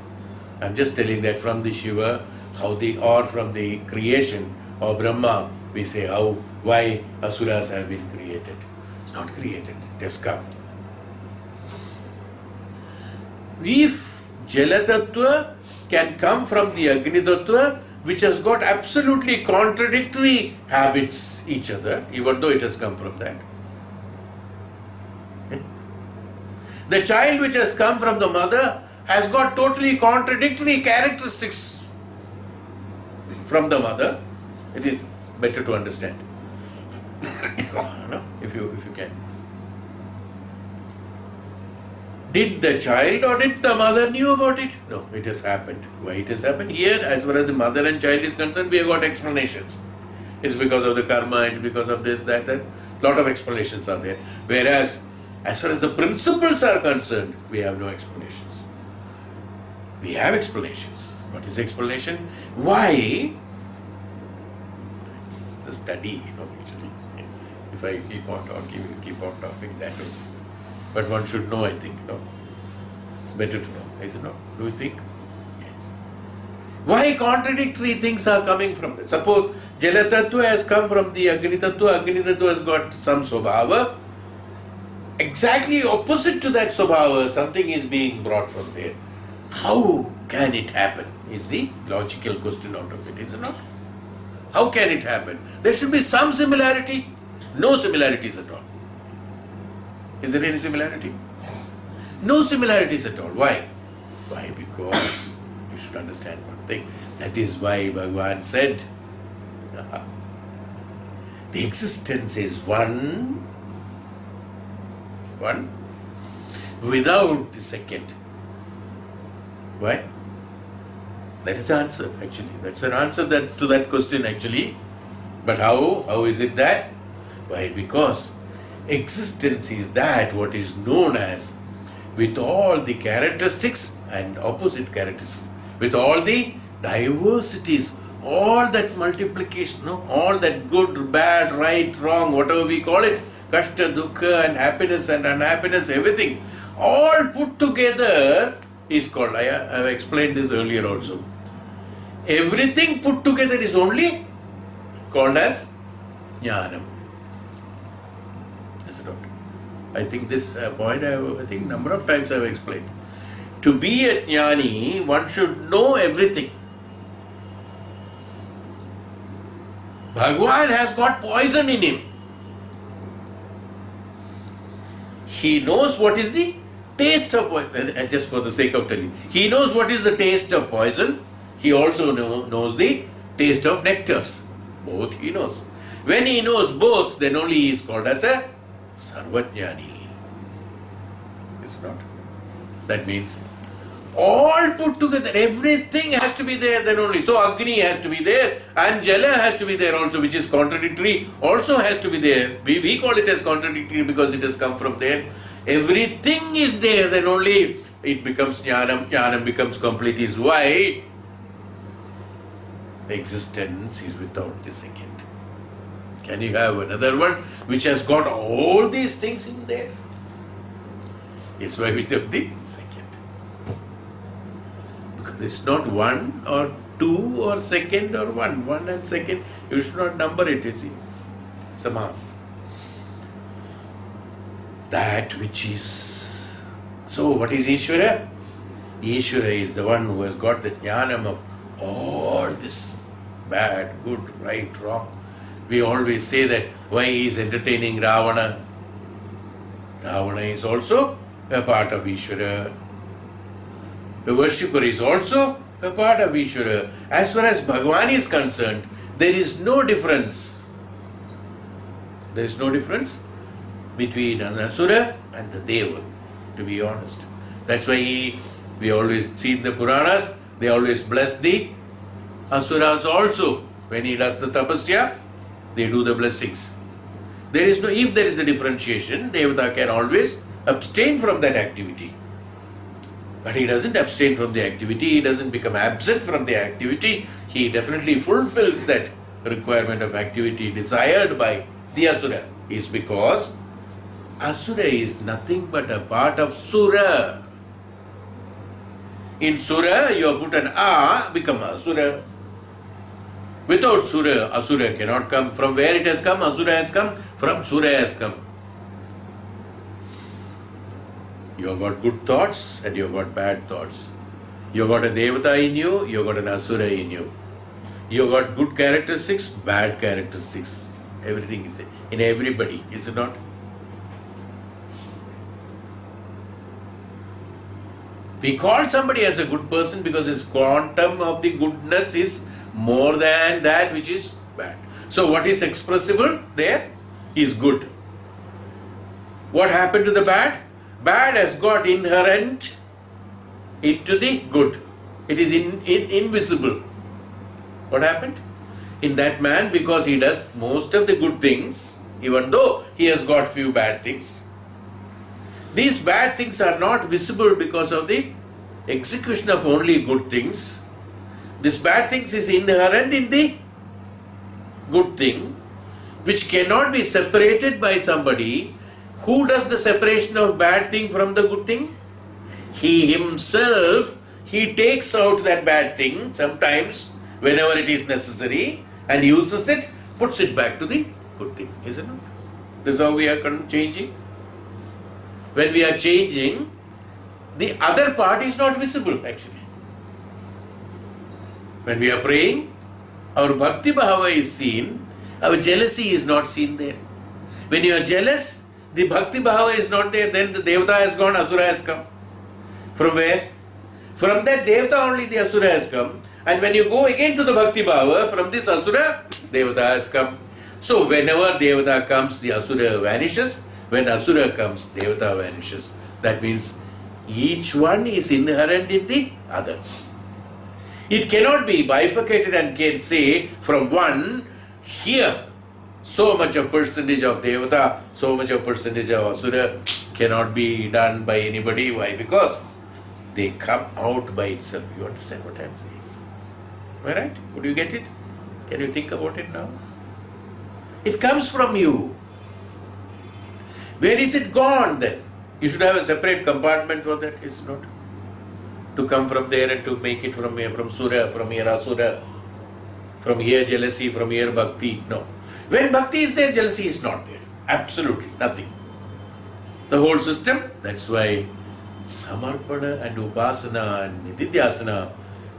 [SPEAKER 1] I am just telling that from the Shiva, or from the creation of Brahma, we say why Asuras have been created. It's not created, it has come. If Jala Tattva can come from the Agni Tattva, which has got absolutely contradictory habits each other, even though it has come from that. The child which has come from the mother has got totally contradictory characteristics from the mother. It is better to understand. If you can. Did the child or did the mother knew about it? No, it has happened. Why it has happened? Here, as far as the mother and child is concerned, we have got explanations. It's because of the karma, it's because of this, that. Lot of explanations are there. Whereas, as far as the principles are concerned, we have no explanations. We have explanations. What is explanation? Why? It's a study, actually. If I keep on talking that way. But one should know, I think, It's better to know, is it not? Do you think? Yes. Why contradictory things are coming from it? Suppose Jala Tattva has come from the Agni Tattva has got some Swabhava. Exactly opposite to that Swabhava, something is being brought from there. How can it happen? Is the logical question out of it, is it not? How can it happen? There should be some similarity. No similarities at all. Is there any similarity? No similarities at all. Why? Why? Because you should understand one thing. That is why Bhagavan said, the existence is one without the second. Why? That is the answer actually. That's an answer to that question actually. But how? How is it that? Why? Because existence is that what is known as, with all the characteristics and opposite characteristics, with all the diversities, all that multiplication, all that good, bad, right, wrong, whatever we call it, kashta, dukkha and happiness and unhappiness, everything, all put together is called, I have explained this earlier also. Everything put together is only called as jnanam. Is it not? I think this point I think number of times I have explained. To be a jnani, one should know everything. Bhagavan has got poison in him. He knows what is the taste of poison. And just for the sake of telling, he knows what is the taste of poison. He also knows the taste of nectar. Both he knows. When he knows both, then only he is called as a sarvajnani. It's not. That means all put together, everything has to be there then only. So Agni has to be there and Jala has to be there also, which is contradictory, also has to be there. We call it as contradictory because it has come from there. Everything is there, then only it becomes jnanam. Jnanam becomes complete. Is why existence is without the second. Can you have another one which has got all these things in there? It's why without the second. Because it's not one or two or second or one. One and second, you should not number it, you see. It's a mass. That which is. So what is Ishvara? Ishvara is the one who has got the jnanam of all this bad, good, right, wrong. We always say that why he is entertaining Ravana. Ravana is also a part of Ishvara. The worshipper is also a part of Ishvara. As far as Bhagavan is concerned, there is no difference. There is no difference between an Asura and the Deva, to be honest. That's why we always see in the Puranas, they always bless the Asuras also. When he does the tapasya, they do the blessings. There is no, if there is a differentiation, Devata can always abstain from that activity. But he doesn't abstain from the activity, he doesn't become absent from the activity, he definitely fulfills that requirement of activity desired by the Asura. Is because Asura is nothing but a part of Sura. In Sura, you have put an A, become Asura. Without Sura, Asura cannot come. From where it has come? Asura has come. From Sura has come. You have got good thoughts and you have got bad thoughts. You have got a Devata in you, you have got an Asura in you. You have got good characteristics, bad characteristics. Everything is in everybody, is it not? We call somebody as a good person because his quantum of the goodness is more than that which is bad. So what is expressible there is good. What happened to the bad? Bad has got inherent into the good. It is invisible. What happened? In that man, because he does most of the good things, even though he has got few bad things, these bad things are not visible because of the execution of only good things. This bad things is inherent in the good thing, which cannot be separated by somebody. Who does the separation of bad thing from the good thing? He himself, he takes out that bad thing sometimes whenever it is necessary and uses it, puts it back to the good thing, isn't it? This is how we are changing. When we are changing, the other part is not visible actually. When we are praying, our bhakti bhava is seen, our jealousy is not seen there. When you are jealous, the bhakti bhava is not there, then the devata has gone, asura has come. From where? From that devata only the asura has come. And when you go again to the bhakti bhava, from this asura, devata has come. So whenever devata comes, the asura vanishes. When asura comes, devata vanishes. That means each one is inherent in the other. It cannot be bifurcated and can say from one, here so much of percentage of devata, so much of percentage of asura cannot be done by anybody. Why? Because they come out by itself. You understand what I am saying? Am I right? Would you get it? Can you think about it now? It comes from you. Where is it gone then? You should have a separate compartment for that, is it not? To come from there and to make it from here, from Sura, from here Asura, from here jealousy, from here Bhakti. No. When Bhakti is there, jealousy is not there. Absolutely nothing. The whole system, that's why Samarpana and Upasana and Nididhyasana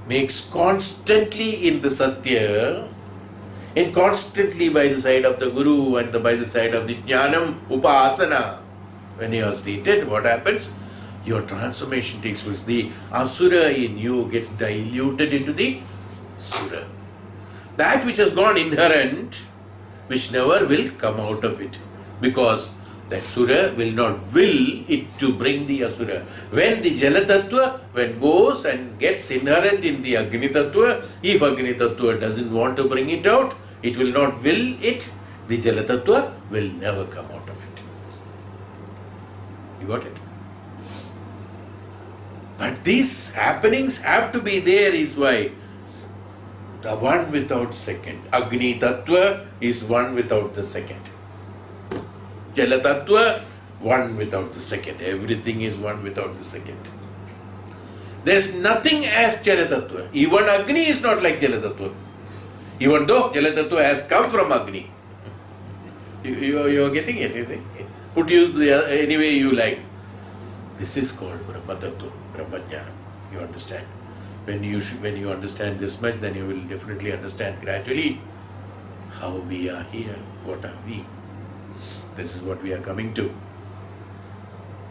[SPEAKER 1] makes constantly in the Satya and constantly by the side of the Guru and by the side of the Jnanam Upasana. When you are stated, what happens? Your transformation takes place. The Asura in you gets diluted into the Sura. That which has gone inherent, which never will come out of it. Because that Sura will not will it to bring the Asura. When the Jala Tattva, when goes and gets inherent in the Agni Tattva, if Agni Tattva doesn't want to bring it out, it will not will it, the Jala Tattva will never come out of it. You got it? But these happenings have to be there, is why the one without second. Agni Tattva is one without the second. Jala Tattva, one without the second. Everything is one without the second. There is nothing as Jala Tattva. Even Agni is not like Jala Tattva. Even though Jala Tattva has come from Agni. You are getting it, is it? Put you any way you like. This is called Brahma Tattva, Brahma Jnana. You understand? When you understand this much, then you will definitely understand gradually how we are here. What are we? This is what we are coming to.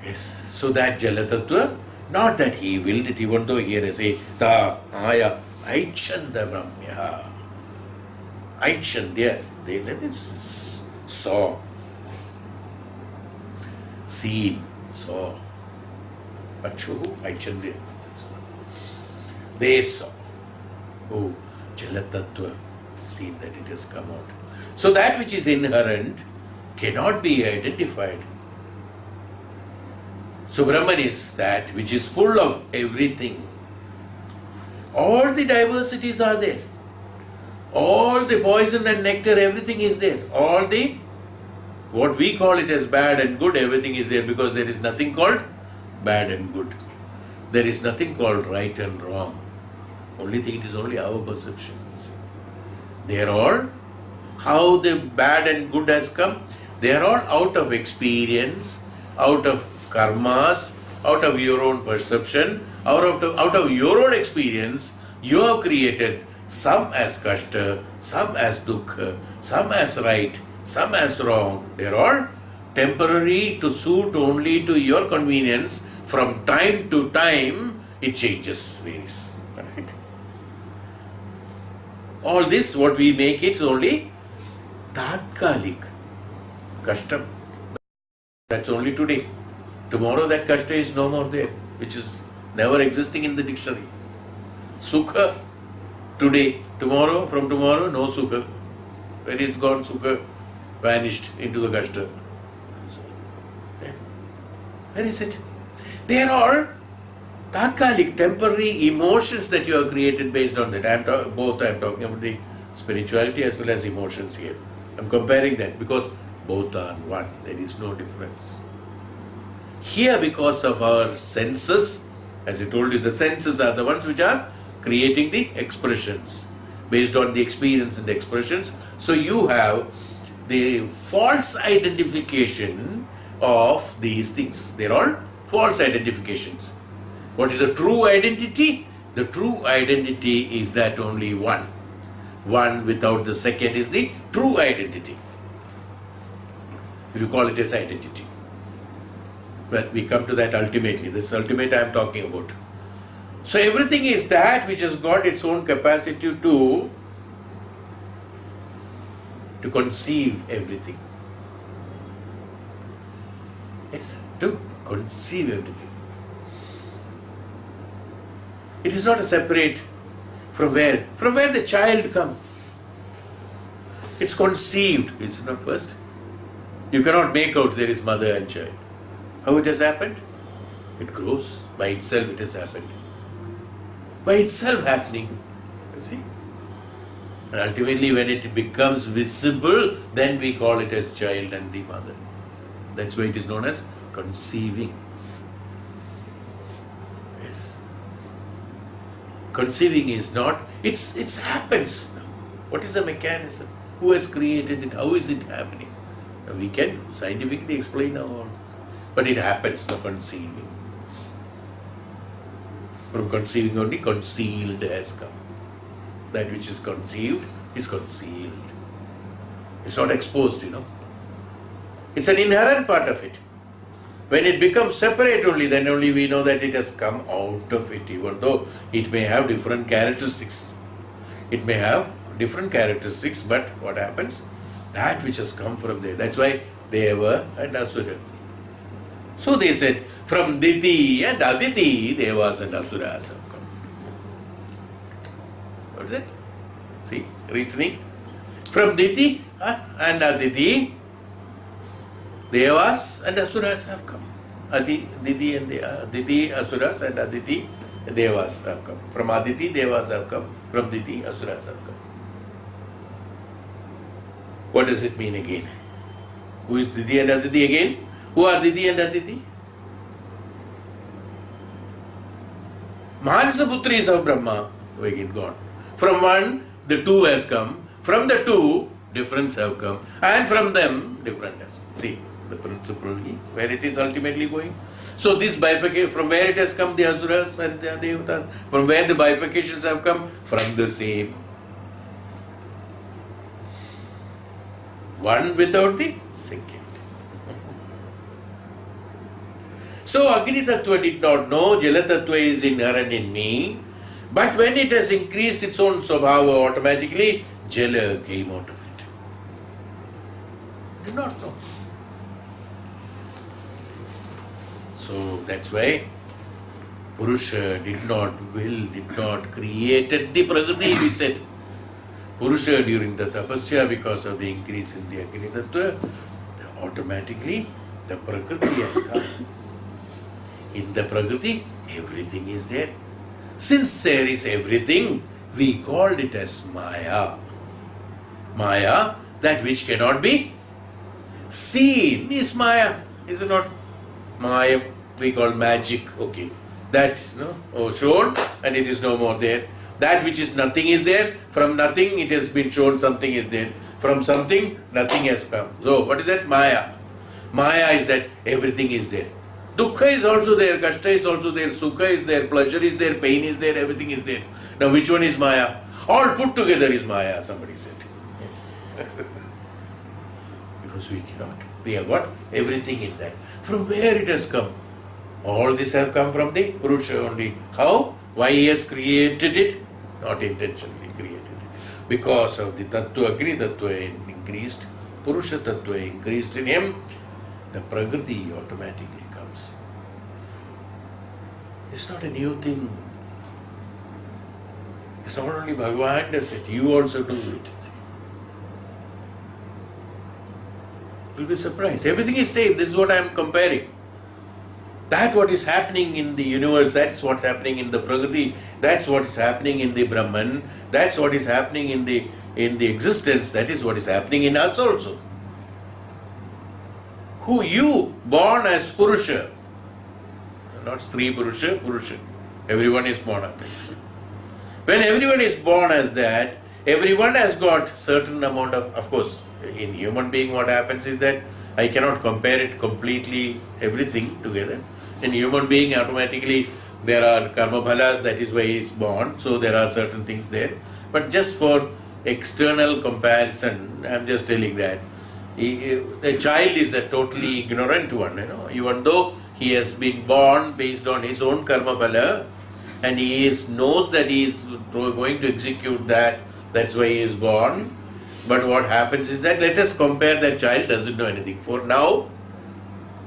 [SPEAKER 1] Yes. So that Jala Tattva, not that he willed it, even though here I say, Ta, Aya, Aichanda Brahmya. Aichan, there. That is saw. Seen, saw. Achuhu, Aichanda. They saw. Oh, Jala Tattva, seen that it has come out. So that which is inherent cannot be identified. So Brahman is that which is full of everything. All the diversities are there. All the poison and nectar, everything is there. All the, what we call it as bad and good, everything is there, because there is nothing called bad and good. There is nothing called right and wrong. Only thing, it is only our perception. They are all, how the bad and good has come, they are all out of experience, out of karmas, out of your own perception, out of your own experience. You have created some as kashta, some as dukkha, some as right, some as wrong. They are all temporary to suit only to your convenience. From time to time, it changes, varies. Right? All this, what we make it, is only tatkalik, kashtam. That's only today. Tomorrow that kashta is no more there, which is never existing in the dictionary. Sukha, today. Tomorrow, from tomorrow, no sukha. Where is gone sukha? Vanished into the kashta. Where is it? They are all tatkalik, temporary emotions that you have created based on that. I am talking about the spirituality as well as emotions here. I am comparing that because both are one. There is no difference. Here, because of our senses, as I told you, the senses are the ones which are creating the expressions based on the experience and expressions. So you have the false identification of these things. They are all false identifications. What is a true identity? The true identity is that only one. one without the second is the true identity. If you call it as identity. Well, we come to that ultimately. This ultimate I am talking about. So everything is that which has got its own capacity to conceive everything. Yes, to conceive everything. It is not a separate from where? From where the child comes. It's conceived, it's not first. You cannot make out there is mother and child. How it has happened? It grows. By itself it has happened. By itself happening. You see? And ultimately when it becomes visible, then we call it as child and the mother. That's why it is known as conceiving. Yes. Conceiving is not, it happens. What is the mechanism? Who has created it? How is it happening? Now we can scientifically explain all this. But it happens, the conceiving. From conceiving only concealed has come. That which is conceived is concealed. It's not exposed, It's an inherent part of it. When it becomes separate only, then only we know that it has come out of it, even though it may have different characteristics. It may have different characteristics, but what happens? That which has come from there. That's why Deva and Asura. So they said, from Diti and Aditi, Devas and Asuras have come. What is it? See, reasoning. From Diti and Aditi, Devas and Asuras have come. Aditi and Aditi, Asuras and Aditi, Devas have come. From Aditi, Devas have come. From Diti, Asuras have come. What does it mean again? Who is Diti and Aditi again? Who are Diti and Aditi? Maharishi Putris of Brahma, again gone. From one, the two has come. From the two, difference have come. And from them, different has come. See the principle, where it is ultimately going. So this bifurcation, from where it has come, the Asuras and the Devatas, from where the bifurcations have come, from the same. One without the second. So Agni Tattva did not know, Jala Tattva is inherent in me, but when it has increased its own Swabhava, automatically Jala came out of it. Did not know. So that's why Purusha did not created the Prakriti, we said. Purusha during the tapasya, because of the increase in the Agni Tattva, automatically the Prakriti has come. In the Prakriti, everything is there. Since there is everything, we called it as Maya. Maya, that which cannot be seen, is Maya. Is it not? Maya, we call magic. Okay. That, shown and it is no more there. That which is nothing is there. From nothing, it has been shown something is there. From something, nothing has come. So, what is that? Maya. Maya is that everything is there. Dukkha is also there, Kashta is also there, Sukha is there, pleasure is there, pain is there, everything is there. Now which one is Maya? All put together is Maya, somebody said. Yes. Because we cannot. We have got everything in that. From where it has come? All this have come from the Purusha only. How? Why he has created it? Not intentionally created it. Because of the Tattva, Agni Tattva increased, Purusha Tattva increased in him, the Prakriti automatically comes. It's not a new thing. It's not only Bhagavan does it, you also do it. You'll be surprised. Everything is same. This is what I am comparing. That what is happening in the universe, that's what's happening in the Prakriti, that's what is happening in the Brahman, that's what is happening in the existence, that is what is happening in us also. Who you, born as Purusha, not Stree Purusha, Purusha. Everyone is born as that. When everyone is born as that, everyone has got certain amount of course, in human being what happens is that I cannot compare it completely, everything together. In human being, automatically there are karma bhalas, that is why it's born, so there are certain things there. But just for external comparison, I'm just telling that. The child is a totally ignorant one, even though he has been born based on his own karma phala, and he knows that he is going to execute that, that's why he is born. But what happens is that, let us compare, that child doesn't know anything. For now,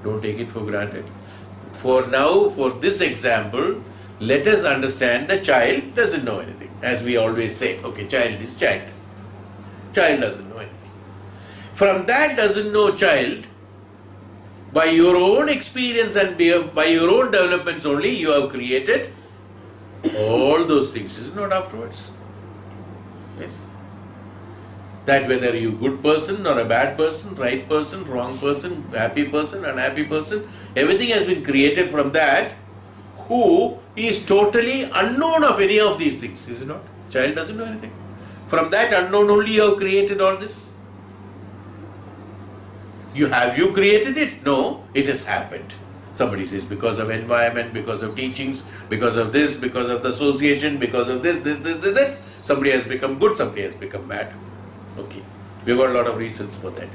[SPEAKER 1] don't take it for granted. For now, for this example, let us understand the child doesn't know anything. As we always say, okay, child is child. Child doesn't know anything. From that doesn't know child, by your own experience and by your own developments only, you have created all those things. Is it not afterwards? Yes. That whether you good person or a bad person, right person, wrong person, happy person, unhappy person, everything has been created from that, who is totally unknown of any of these things. Is it not? Child doesn't know anything. From that unknown only you have created all this. Have you created it? No, it has happened. Somebody says because of environment, because of teachings, because of this, because of the association, because of this, that. Somebody has become good, somebody has become bad. Okay, we've got a lot of reasons for that.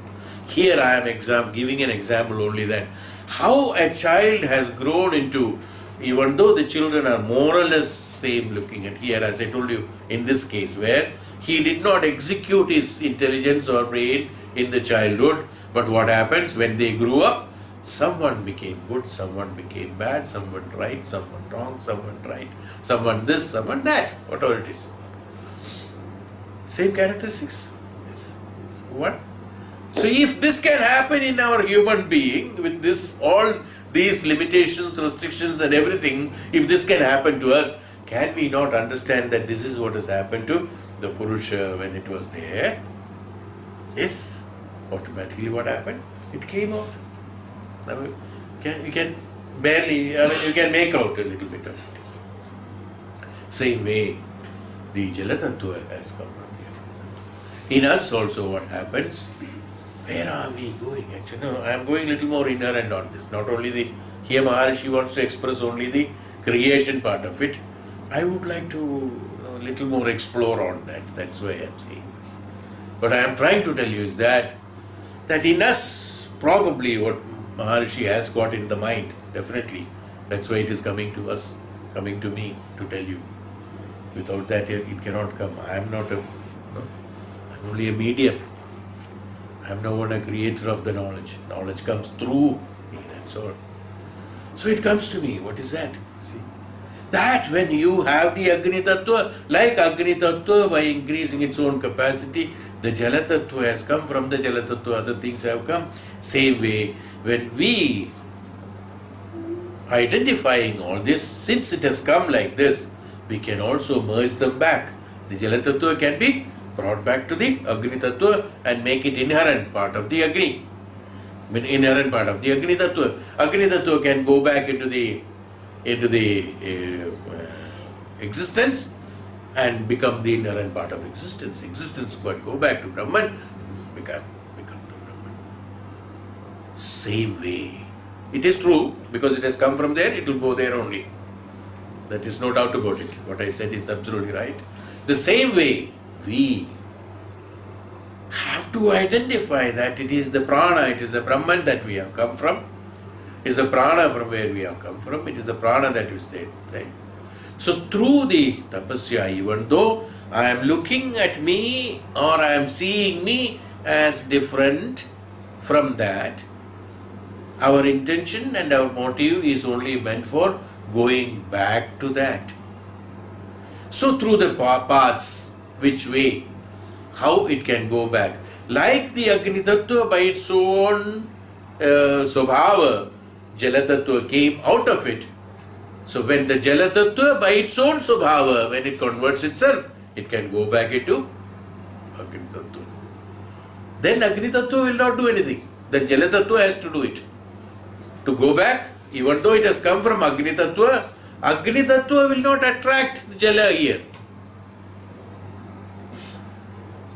[SPEAKER 1] Here I am giving an example only that how a child has grown into, even though the children are more or less same looking at here, as I told you in this case, where he did not execute his intelligence or brain in the childhood, but what happens when they grew up, someone became good, someone became bad, someone right, someone wrong, someone right, someone this, someone that, whatever it is. Same characteristics. Yes. What? So if this can happen in our human being, with this, all these limitations, restrictions and everything, if this can happen to us, can we not understand that this is what has happened to the Purusha when it was there? Yes. Automatically what happened? It came out. You can barely, you can make out a little bit of it. Same way, the Jala Tattva has come from here. In us also what happens? Where are we going? Actually, no, I am going a little more inherent on this. Not only here Maharishi wants to express only the creation part of it. I would like to a little more explore on that. That's why I am saying this. What I am trying to tell you is that in us, probably what Maharishi has got in the mind, definitely. That's why it is coming to us, coming to me to tell you. Without that, it cannot come. I am not I'm only a medium. I am no one a creator of the knowledge. Knowledge comes through me, that's all. So it comes to me. What is that? See? That when you have the Agni Tattva, like Agni Tattva, by increasing its own capacity, the Jala Tattva has come, from the Jala Tattva other things have come. Same way, when we identifying all this, since it has come like this, we can also merge them back. The Jala Tattva can be brought back to the Agni Tattva and make it inherent part of the Agni. Inherent part of the Agni Tattva. Agni Tattva can go back into the existence and become the inherent part of existence. Existence can go back to Brahman, become the Brahman. Same way. It is true, because it has come from there, it will go there only. That is no doubt about it. What I said is absolutely right. The same way, we have to identify that it is the prana, it is the Brahman that we have come from. It is the prana from where we have come from. It is the prana that is there. So through the tapasya, even though I am looking at me or I am seeing me as different from that, our intention and our motive is only meant for going back to that. So through the paths, which way, how it can go back. Like the Agni Tattva by its own Swabhava, Jala Tattva came out of it. So when the Jala Tattva by its own Swabhava, when it converts itself, it can go back into Agni Tattva. Then Agni Tattva will not do anything. Then Jala Tattva has to do it. To go back, even though it has come from Agni Tattva will not attract the Jala here.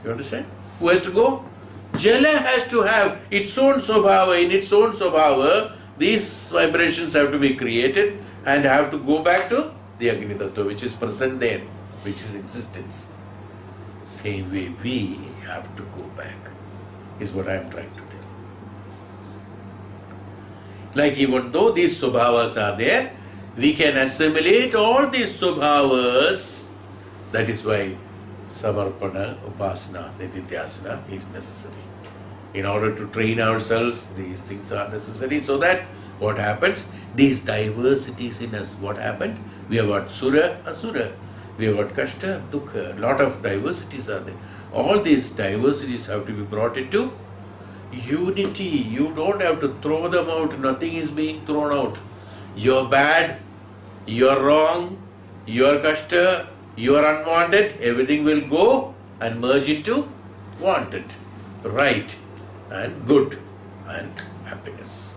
[SPEAKER 1] You understand? Who has to go? Jala has to have its own Swabhava. In its own Swabhava, these vibrations have to be created and have to go back to the Agni Tattva, which is present there, which is existence. Same way we have to go back, is what I am trying to tell. Like even though these subhavas are there, we can assimilate all these subhavas. That is why samarpana, upasana, nididhyasana is necessary. In order to train ourselves, these things are necessary so that what happens? These diversities in us, what happened? We have got sura, asura. We have got kashta, dukkha. Lot of diversities are there. All these diversities have to be brought into unity. You don't have to throw them out. Nothing is being thrown out. You're bad, you're wrong, you're kashta, you're unwanted. Everything will go and merge into wanted, right, and good and happiness.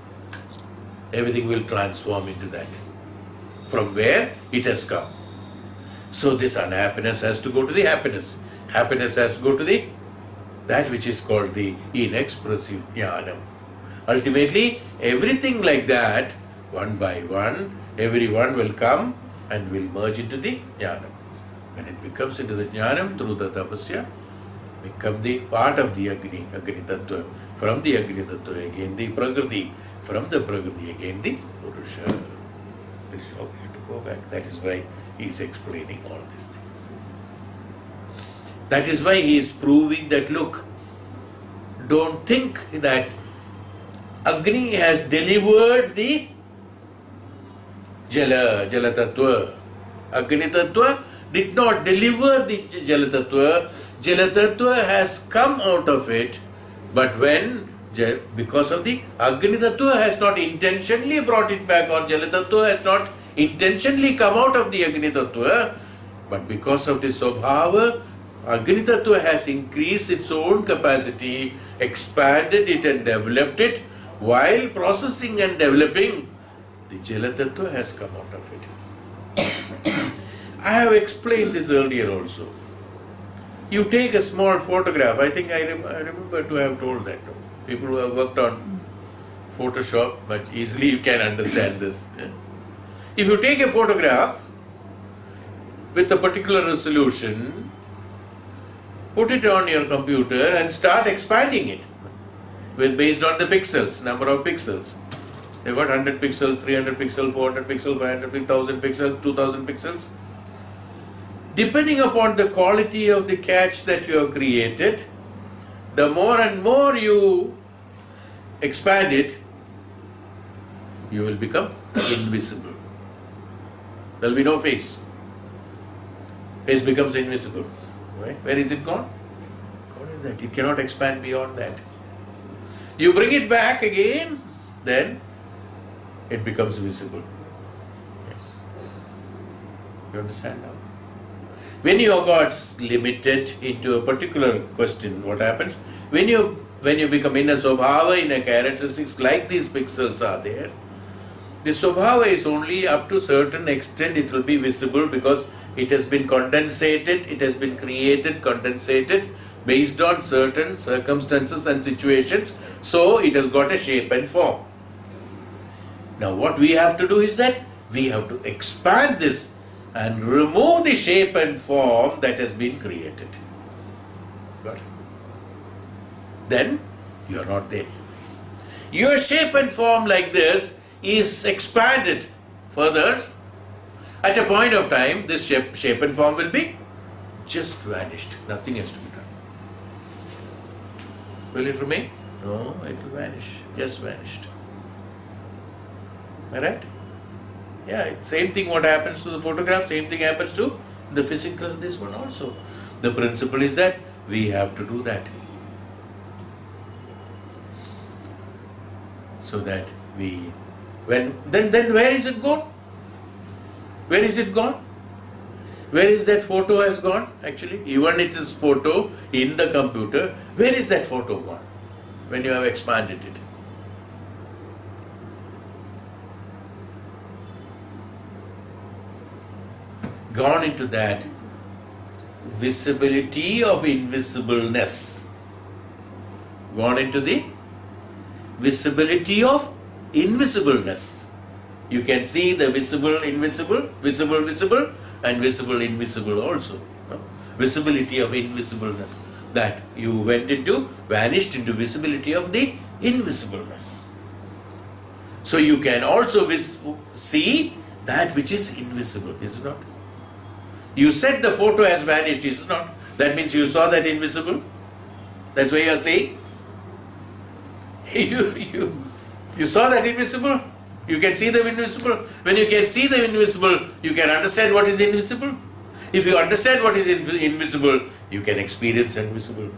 [SPEAKER 1] Everything will transform into that. From where it has come. So this unhappiness has to go to the happiness. Happiness has to go to the that which is called the inexpressive jnanam. Ultimately, everything like that, one by one, everyone will come and will merge into the jnanam. When it becomes into the jnanam through the tapasya, become the part of the Agni Tattva. From the Agni Tattva again the Prakriti. From the Prakriti again the Purusha. This is how we have to go back. That is why he is explaining all these things. That is why he is proving that, look, don't think that Agni has delivered the Jala Tattva. Agni Tattva did not deliver the Jala Tattva. Jala Tattva has come out of it, but because of the Agni Tattva has not intentionally brought it back, or Jala Tattva has not intentionally come out of the Agni Tattva, but because of the Swabhava, Agni Tattva has increased its own capacity, expanded it and developed it. While processing and developing, the Jala Tattva has come out of it. I have explained this earlier also. You take a small photograph. I think I remember to have told that. People who have worked on Photoshop, much easily you can understand this. If you take a photograph with a particular resolution, put it on your computer and start expanding it based on the pixels, number of pixels. You've got 100 pixels, 300 pixels, 400 pixels, 500 pixels, 1000 pixels, 2000 pixels. Depending upon the quality of the catch that you have created, the more and more you expand it, you will become invisible. There will be no face. Face becomes invisible. Right? Where is it gone? What is that? It cannot expand beyond that. You bring it back again, then it becomes visible. Yes. You understand now? When you got limited into a particular question, what happens? When you become in a Swabhava, in a characteristics like these pixels are there, the Swabhava is only up to certain extent it will be visible because it has been condensated, it has been created, condensated based on certain circumstances and situations, so it has got a shape and form. Now what we have to do is that we have to expand this and remove the shape and form that has been created. Got it? Then you are not there. Your shape and form like this is expanded further. At a point of time, this shape and form will be just vanished. Nothing has to be done. Will it remain? No, it will vanish. Just vanished. Am I right? Yeah, same thing what happens to the photograph, same thing happens to the physical, this one also. The principle is that we have to do that. So that then where is it gone? Where is it gone? Where is that photo has gone actually? Even it is photo in the computer, where is that photo gone? When you have expanded it. Gone into that visibility of invisibleness. Gone into the visibility of invisibleness. You can see the visible, invisible, visible, visible, and visible, invisible also. visibility of invisibleness. That you vanished into visibility of the invisibleness. So you can also see that which is invisible, is it not? You said the photo has vanished, is it not? That means you saw that invisible. That's why you are saying. You saw that invisible. You can see the invisible. When you can see the invisible, you can understand what is invisible. If you understand what is invisible, you can experience invisible.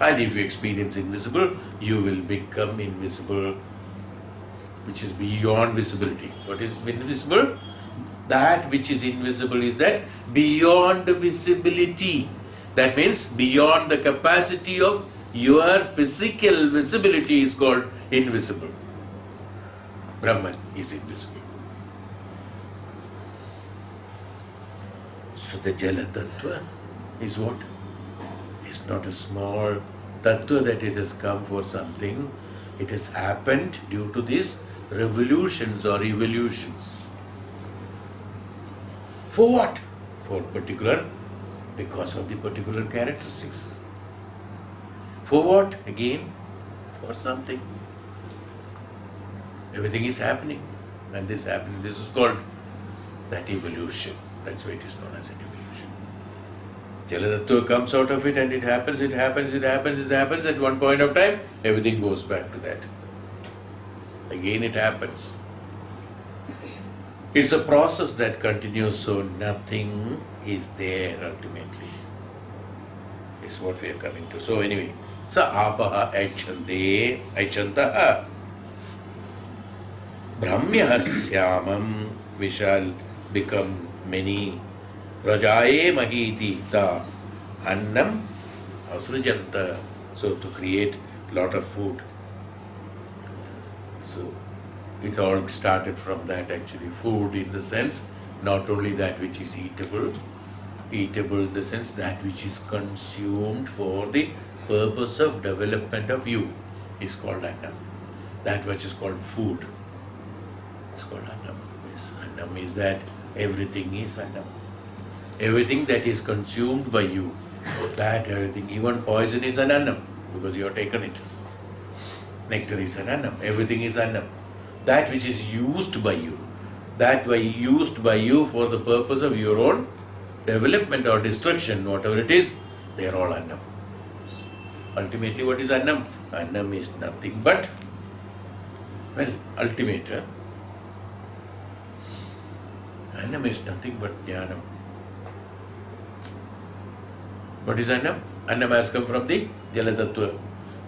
[SPEAKER 1] And if you experience invisible, you will become invisible, which is beyond visibility. What is invisible? That which is invisible is that beyond visibility. That means beyond the capacity of your physical visibility is called invisible. Brahman is invisible. So the Jala Tattva is what? It's not a small Tattva that it has come for something. It has happened due to these revolutions or evolutions. For what? Because of the particular characteristics. For what? Again, for something. Everything is happening. And this happening, this is called that evolution. That's why it is known as an evolution. Jala-tattva comes out of it and it happens. At one point of time, everything goes back to that. Again it happens. It's a process that continues, so nothing is there ultimately. Is what we are coming to. So anyway, sa apaha aichantaha brahmya syamam, we shall become many. Rajaye mahiti ta annam asrujanta, so to create lot of food. So it all started from that actually. Food in the sense, not only that which is eatable in the sense that which is consumed for the purpose of development of you is called annam. That which is called food is called annam. Annam is that everything is annam. Everything that is consumed by you, that everything, even poison is an annam because you have taken it. Nectar is an annam. Everything is annam. That which is used by you, used by you for the purpose of your own development or destruction, whatever it is, they are all annam. Ultimately, what is annam? Annam is nothing but, annam is nothing but jnanam. What is annam? Annam has come from the Jala Tattva.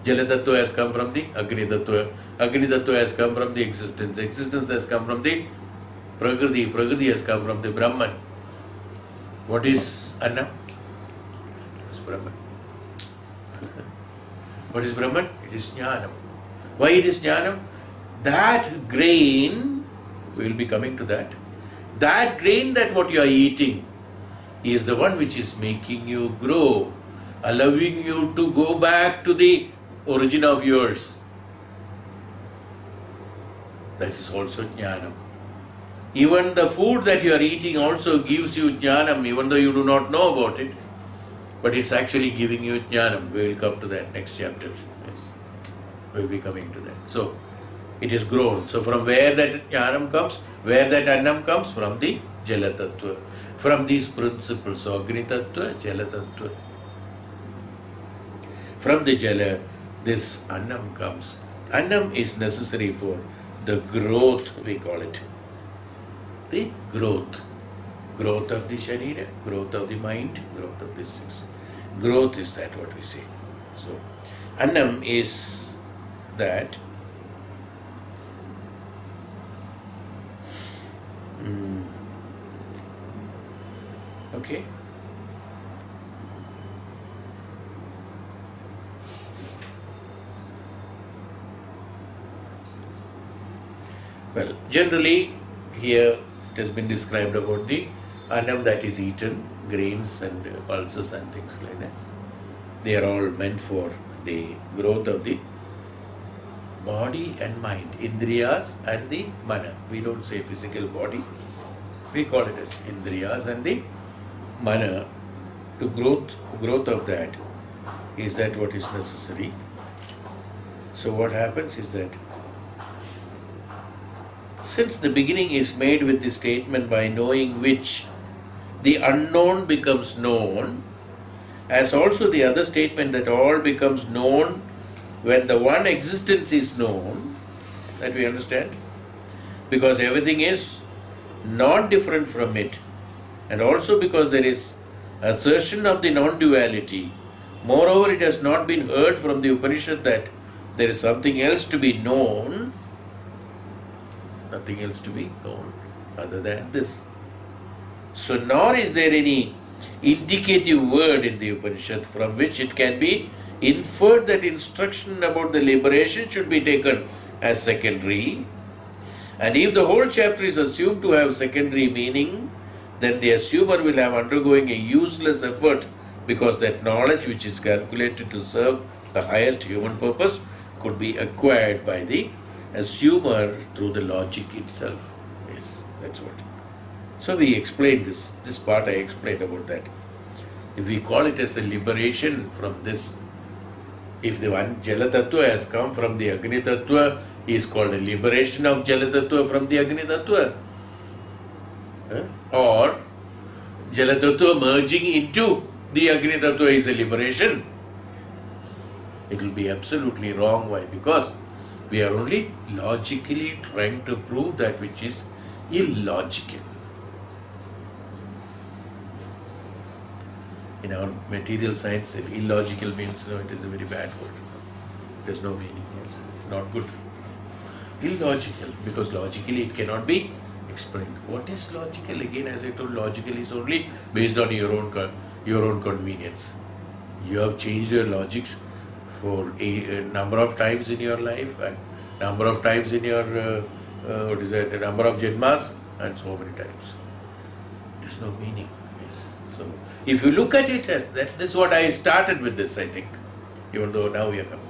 [SPEAKER 1] Jala Tattva has come from the Agni Tattva. Agni Tattva has come from the existence. Existence has come from the Prakriti. Prakriti has come from the Brahman. What is annam? It is Brahman. What is Brahman? It is jnanam. Why it is jnanam? That grain, we will be coming to that. That grain that what you are eating is the one which is making you grow, allowing you to go back to the origin of yours. That is also jnanam. Even the food that you are eating also gives you jnanam, even though you do not know about it. But it's actually giving you jnanam. We will come to that next chapter. Yes. We will be coming to that. So, it is grown. So, from where that jnanam comes, where that annam comes? From the Jala Tattva. From these principles, so Agni Tattva, Jala Tattva. From the Jala, this annam comes. Annam is necessary for the growth, we call it. The growth. Growth of the Sharira, growth of the mind, growth of this things. Growth is that what we say. So, annam is that. Okay. Well, generally here it has been described about the annam that is eaten, grains and pulses and things like that. They are all meant for the growth of the body and mind, indriyas and the mana. We don't say physical body. We call it as indriyas and the manner, to growth of that, is that what is necessary. So what happens is that since the beginning is made with the statement by knowing which the unknown becomes known, as also the other statement that all becomes known when the one existence is known, that we understand, because everything is non-different from it, and also because there is assertion of the non-duality. Moreover, it has not been heard from the Upanishad that there is something else to be known, nothing else to be known other than this. So, nor is there any indicative word in the Upanishad from which it can be inferred that instruction about the liberation should be taken as secondary. And if the whole chapter is assumed to have secondary meaning, then the assumer will have undergoing a useless effort, because that knowledge which is calculated to serve the highest human purpose could be acquired by the assumer through the logic itself. Yes, that's what. So we explained this part I explained about that. If we call it as a liberation from this, if the one Jala Tattva has come from the Agni Tattva, is called a liberation of Jala Tattva from the Agni Tattva. Or Jala Tattva merging into the Agni Tattva is a liberation. It will be absolutely wrong. Why? Because we are only logically trying to prove that which is illogical. In our material science, illogical means it is a very bad word. It has no meaning. It's not good. Illogical, because logically it cannot be explained. What is logical? Again, as I told, logical is only based on your own convenience. You have changed your logics for a number of times in your life, and number of times in your a number of janmas, and so many times. There's no meaning. Yes. So if you look at it as that, this is what I started with this, I think, even though now we are coming.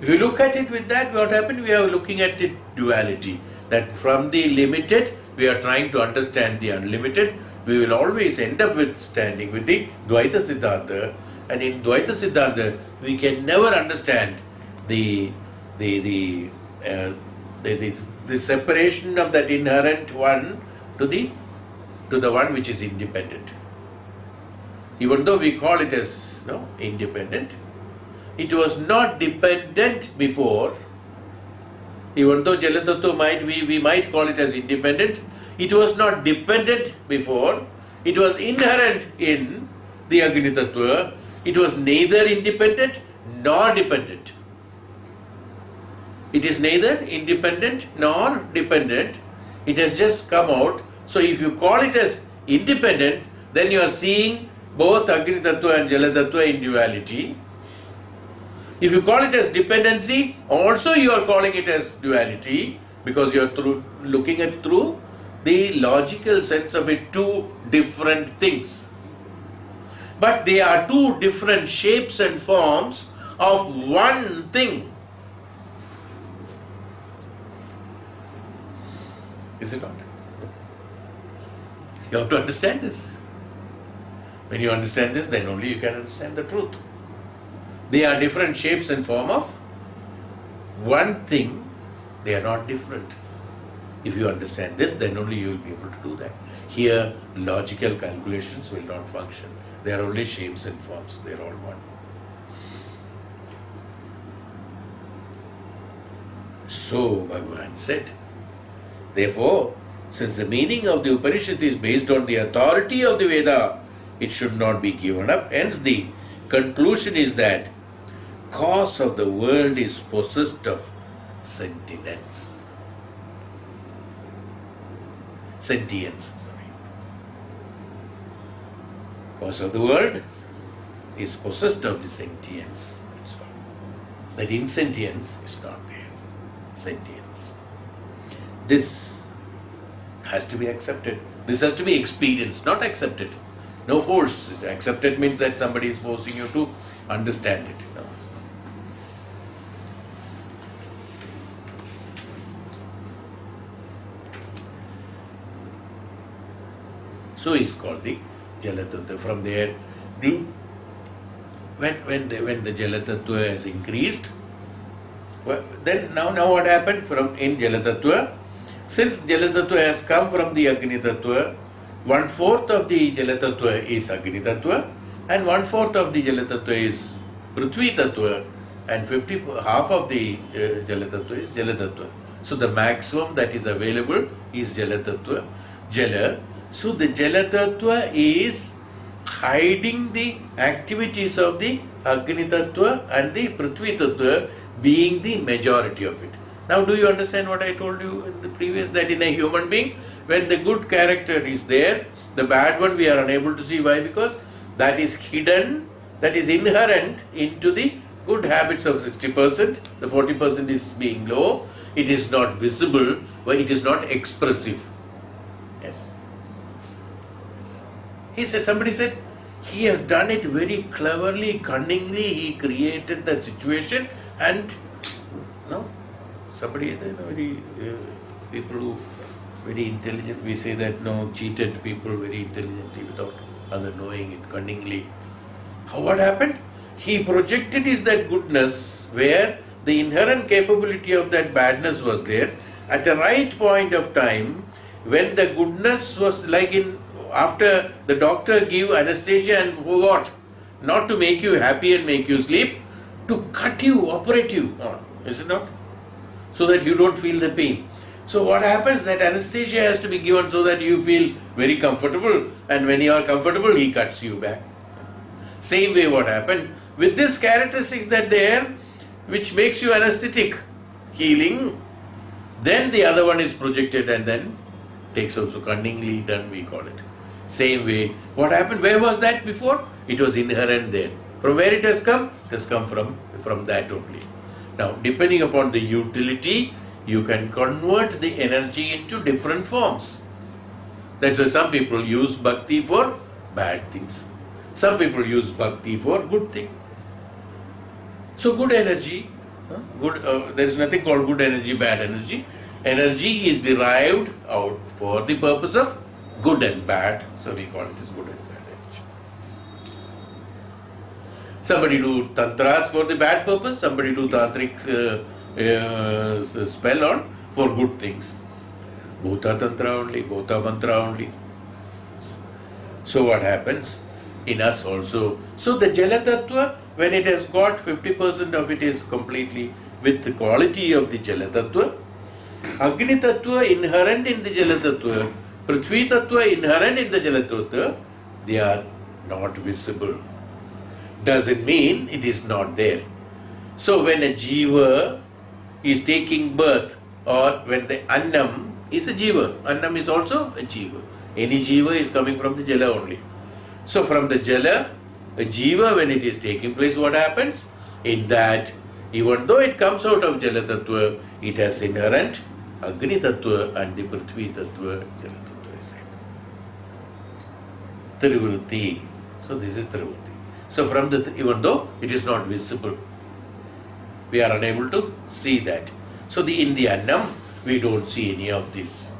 [SPEAKER 1] If you look at it with that, what happened? We are looking at the duality. That from the limited, we are trying to understand the unlimited. We will always end up with standing with the Dvaita Siddhanta. And in Dvaita Siddhanta, we can never understand the separation of that inherent one to the one which is independent. Even though we call it as independent, it was not dependent before. Even though Jala Tattva we might call it as independent, it was not dependent before. It was inherent in the Agni Tattva. It was neither independent nor dependent. It is neither independent nor dependent. It has just come out. So if you call it as independent, then you are seeing both Agni Tattva and Jala Tattva in duality. If you call it as dependency, also you are calling it as duality, because you are looking at through the logical sense of it, two different things. But they are two different shapes and forms of one thing. Is it not? You have to understand this. When you understand this, then only you can understand the truth. They are different shapes and form of one thing. They are not different. If you understand this, then only you will be able to do that. Here, logical calculations will not function. They are only shapes and forms. They are all one. So, Bhagavan said, therefore, since the meaning of the Upanishad is based on the authority of the Veda, it should not be given up. Hence, the conclusion is that cause of the world is possessed of sentience. Cause of the world is possessed of the sentience. That's all. That insentience is not there. Sentience. This has to be accepted. This has to be experienced, not accepted. No force. Accepted means that somebody is forcing you to understand it. No. So he is called the Jala Tattva. From there, the when the Jala Tattva has increased, well, then now what happened from in Jala Tattva? Since Jala Tattva has come from the Agni Tattva, 1/4 of the Jala Tattva is Agni Tattva, and 1/4 of the Jala Tattva is Prithvi Tattva, and half of the Jala Tattva is Jala Tattva. So the maximum that is available is Jala Tattva. Jala. So the Jala Tattva is hiding the activities of the Agni Tattva and the Prithvi Tattva being the majority of it. Now do you understand what I told you in the previous, that in a human being, when the good character is there, the bad one we are unable to see. Why? Because that is hidden, that is inherent into the good habits of 60%, the 40% is being low, it is not visible, but it is not expressive. Yes. Somebody said, he has done it very cleverly, cunningly, he created the situation, and no, somebody is very, people who very intelligent, we say that no, cheated people very intelligently without other knowing it, cunningly. What happened? He projected is that goodness where the inherent capability of that badness was there. At a right point of time, when the goodness was like after the doctor gave anesthesia and forgot not to make you happy and make you sleep, to cut you, operate you on, is it not? So that you don't feel the pain. So what happens, that anesthesia has to be given so that you feel very comfortable, and when you are comfortable, he cuts you back. Same way what happened, with this characteristics that there, which makes you anesthetic, healing, then the other one is projected and then takes also cunningly done, we call it. Same way, what happened, where was that before? It was inherent there. From where it has come? It has come from that only. Now, depending upon the utility, you can convert the energy into different forms. That's why some people use bhakti for bad things. Some people use bhakti for good things. So good energy, there is nothing called good energy, bad energy. Energy is derived out for the purpose of good and bad. So we call it as good and bad energy. Somebody do tantras for the bad purpose, somebody do tantric spell on for good things. Bhuta tantra only, bhuta mantra only. So what happens in us also? So the Jala Tattva, when it has got 50% of it is completely with the quality of the Jala Tattva. Agni Tattva inherent in the Jala Tattva, Prithvi Tattva inherent in the Jala Tattva, they are not visible. Doesn't mean it is not there. So when a Jiva is taking birth, or when the ANNAM is a Jiva, ANNAM is also a Jiva. Any Jiva is coming from the Jala only. So from the Jala, a Jiva, when it is taking place, what happens? In that, even though it comes out of Jala Tattva, it has inherent Agni Tattva and the Prithvi Tattva. Jala Tattva is there. Trivrutti. So this is Trivrutti. So from even though it is not visible, we are unable to see that. So in the ANNAM, we don't see any of this.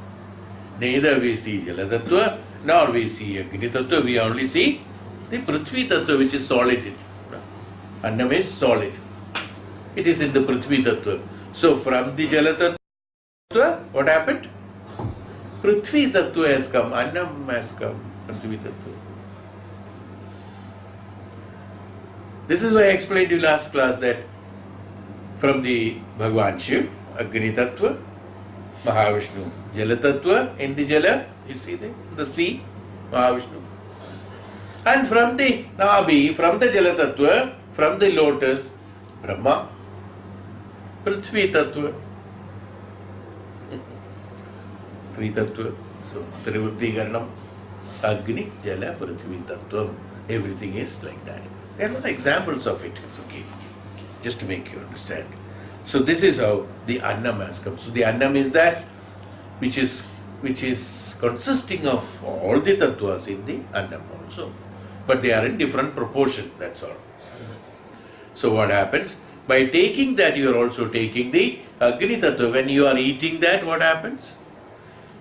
[SPEAKER 1] Neither we see Jala Tattva, nor we see Agni Tattva, we only see the Prithvi Tattva, which is solid. ANNAM is solid. It is in the Prithvi Tattva. So from the Jala Tattva, what happened? Prithvi Tattva has come, ANNAM has come, Prithvi Tattva. This is why I explained to you last class that from the Bhagavan Shiv, Agni Tattva, Mahavishnu, Jala Tattva, in the Jala, you see there, the sea, Mahavishnu. And from the Nabhi, from the Jala Tattva, from the lotus, Brahma, Prithvi Tattva. Three Tattva. So, Trivrutti Karanam, Agni, Jala, Prithvi Tattva. Everything is like that. There are not examples of it. It's okay. Just to make you understand. So, this is how the ANNAM has come. So, the ANNAM is that which is consisting of all the Tattvas in the ANNAM also. But they are in different proportion. That's all. So, what happens? By taking that, you are also taking the Agni Tattva. When you are eating that, what happens?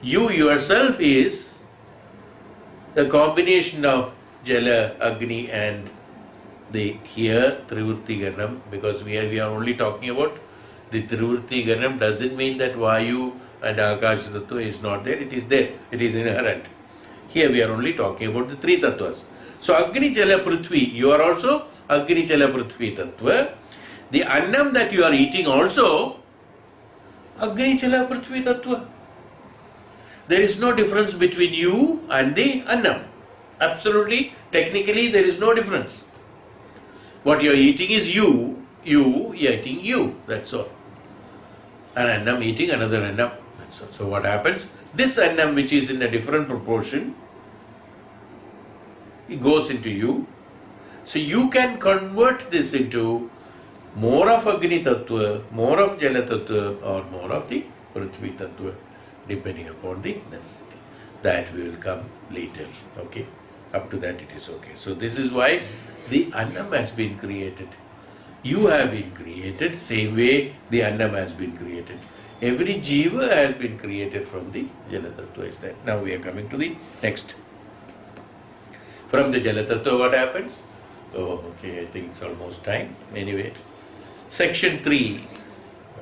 [SPEAKER 1] You yourself is The combination of Jala, Agni and the here Trivrutti Ganam, because we are only talking about the Trivrutti Ganam, doesn't mean that Vayu and Akash Tattva is not there. It is there. It is inherent. Here we are only talking about the three Tattvas. So Agni, Jala, Prithvi, you are also Agni, Jala, Prithvi Tattva. The Annam that you are eating also Agni, Jala, Prithvi Tattva. There is no difference between you and the Annam. Absolutely, technically there is no difference. What you are eating is you eating you, that's all. An Annam eating another Annam, that's all. So what happens? This Annam which is in a different proportion, it goes into you. So you can convert this into more of Agni Tattva, more of Jala Tattva, or more of the Prithvi Tattva, depending upon the necessity. That we will come later, okay? Up to that it is okay. So this is why the Annam has been created. You have been created, same way the Annam has been created. Every Jiva has been created from the Jala Tattva. Is that? Now we are coming to the next. From the Jala Tattva what happens? Oh, okay, I think it's almost time. Anyway, section 3,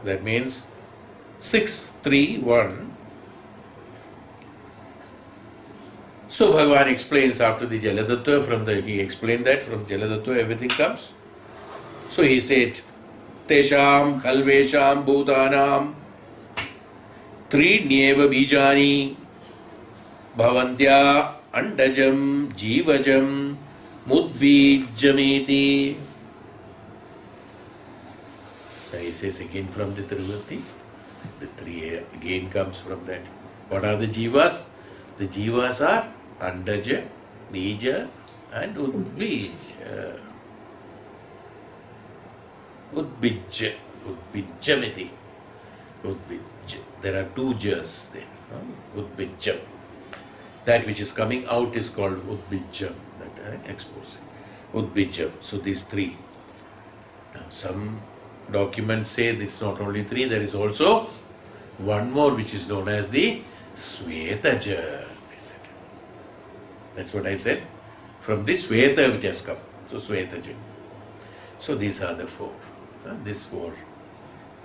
[SPEAKER 1] that means 6.3.1. So Bhagavan explains after the Jala Tattva, he explained that from Jala Tattva everything comes. So he said, Tesham Kalvesham Bhutanam Trinyeva Bijani Bhavantya Andajam Jivajam Mudbijamiti. So he says again from the Trivrutti, the three again comes from that. What are the Jivas? The Jivas are Andaja, Bija and Udbija. Udbija. Udbijamiti. Udbija. There are two Jas there. Udbijam. That which is coming out is called Udbijam. That exposing. Udbijam. So these three. Now some documents say it's not only three, there is also one more which is known as the Swetaja. That's what I said. From this Sveta which has come. So Svetaja. So these are the four. These four.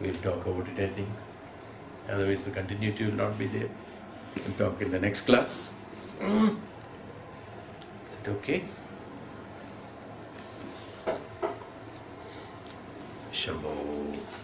[SPEAKER 1] We'll talk about it, I think. Otherwise the continuity will not be there. We'll talk in the next class. Is it okay? Shambho.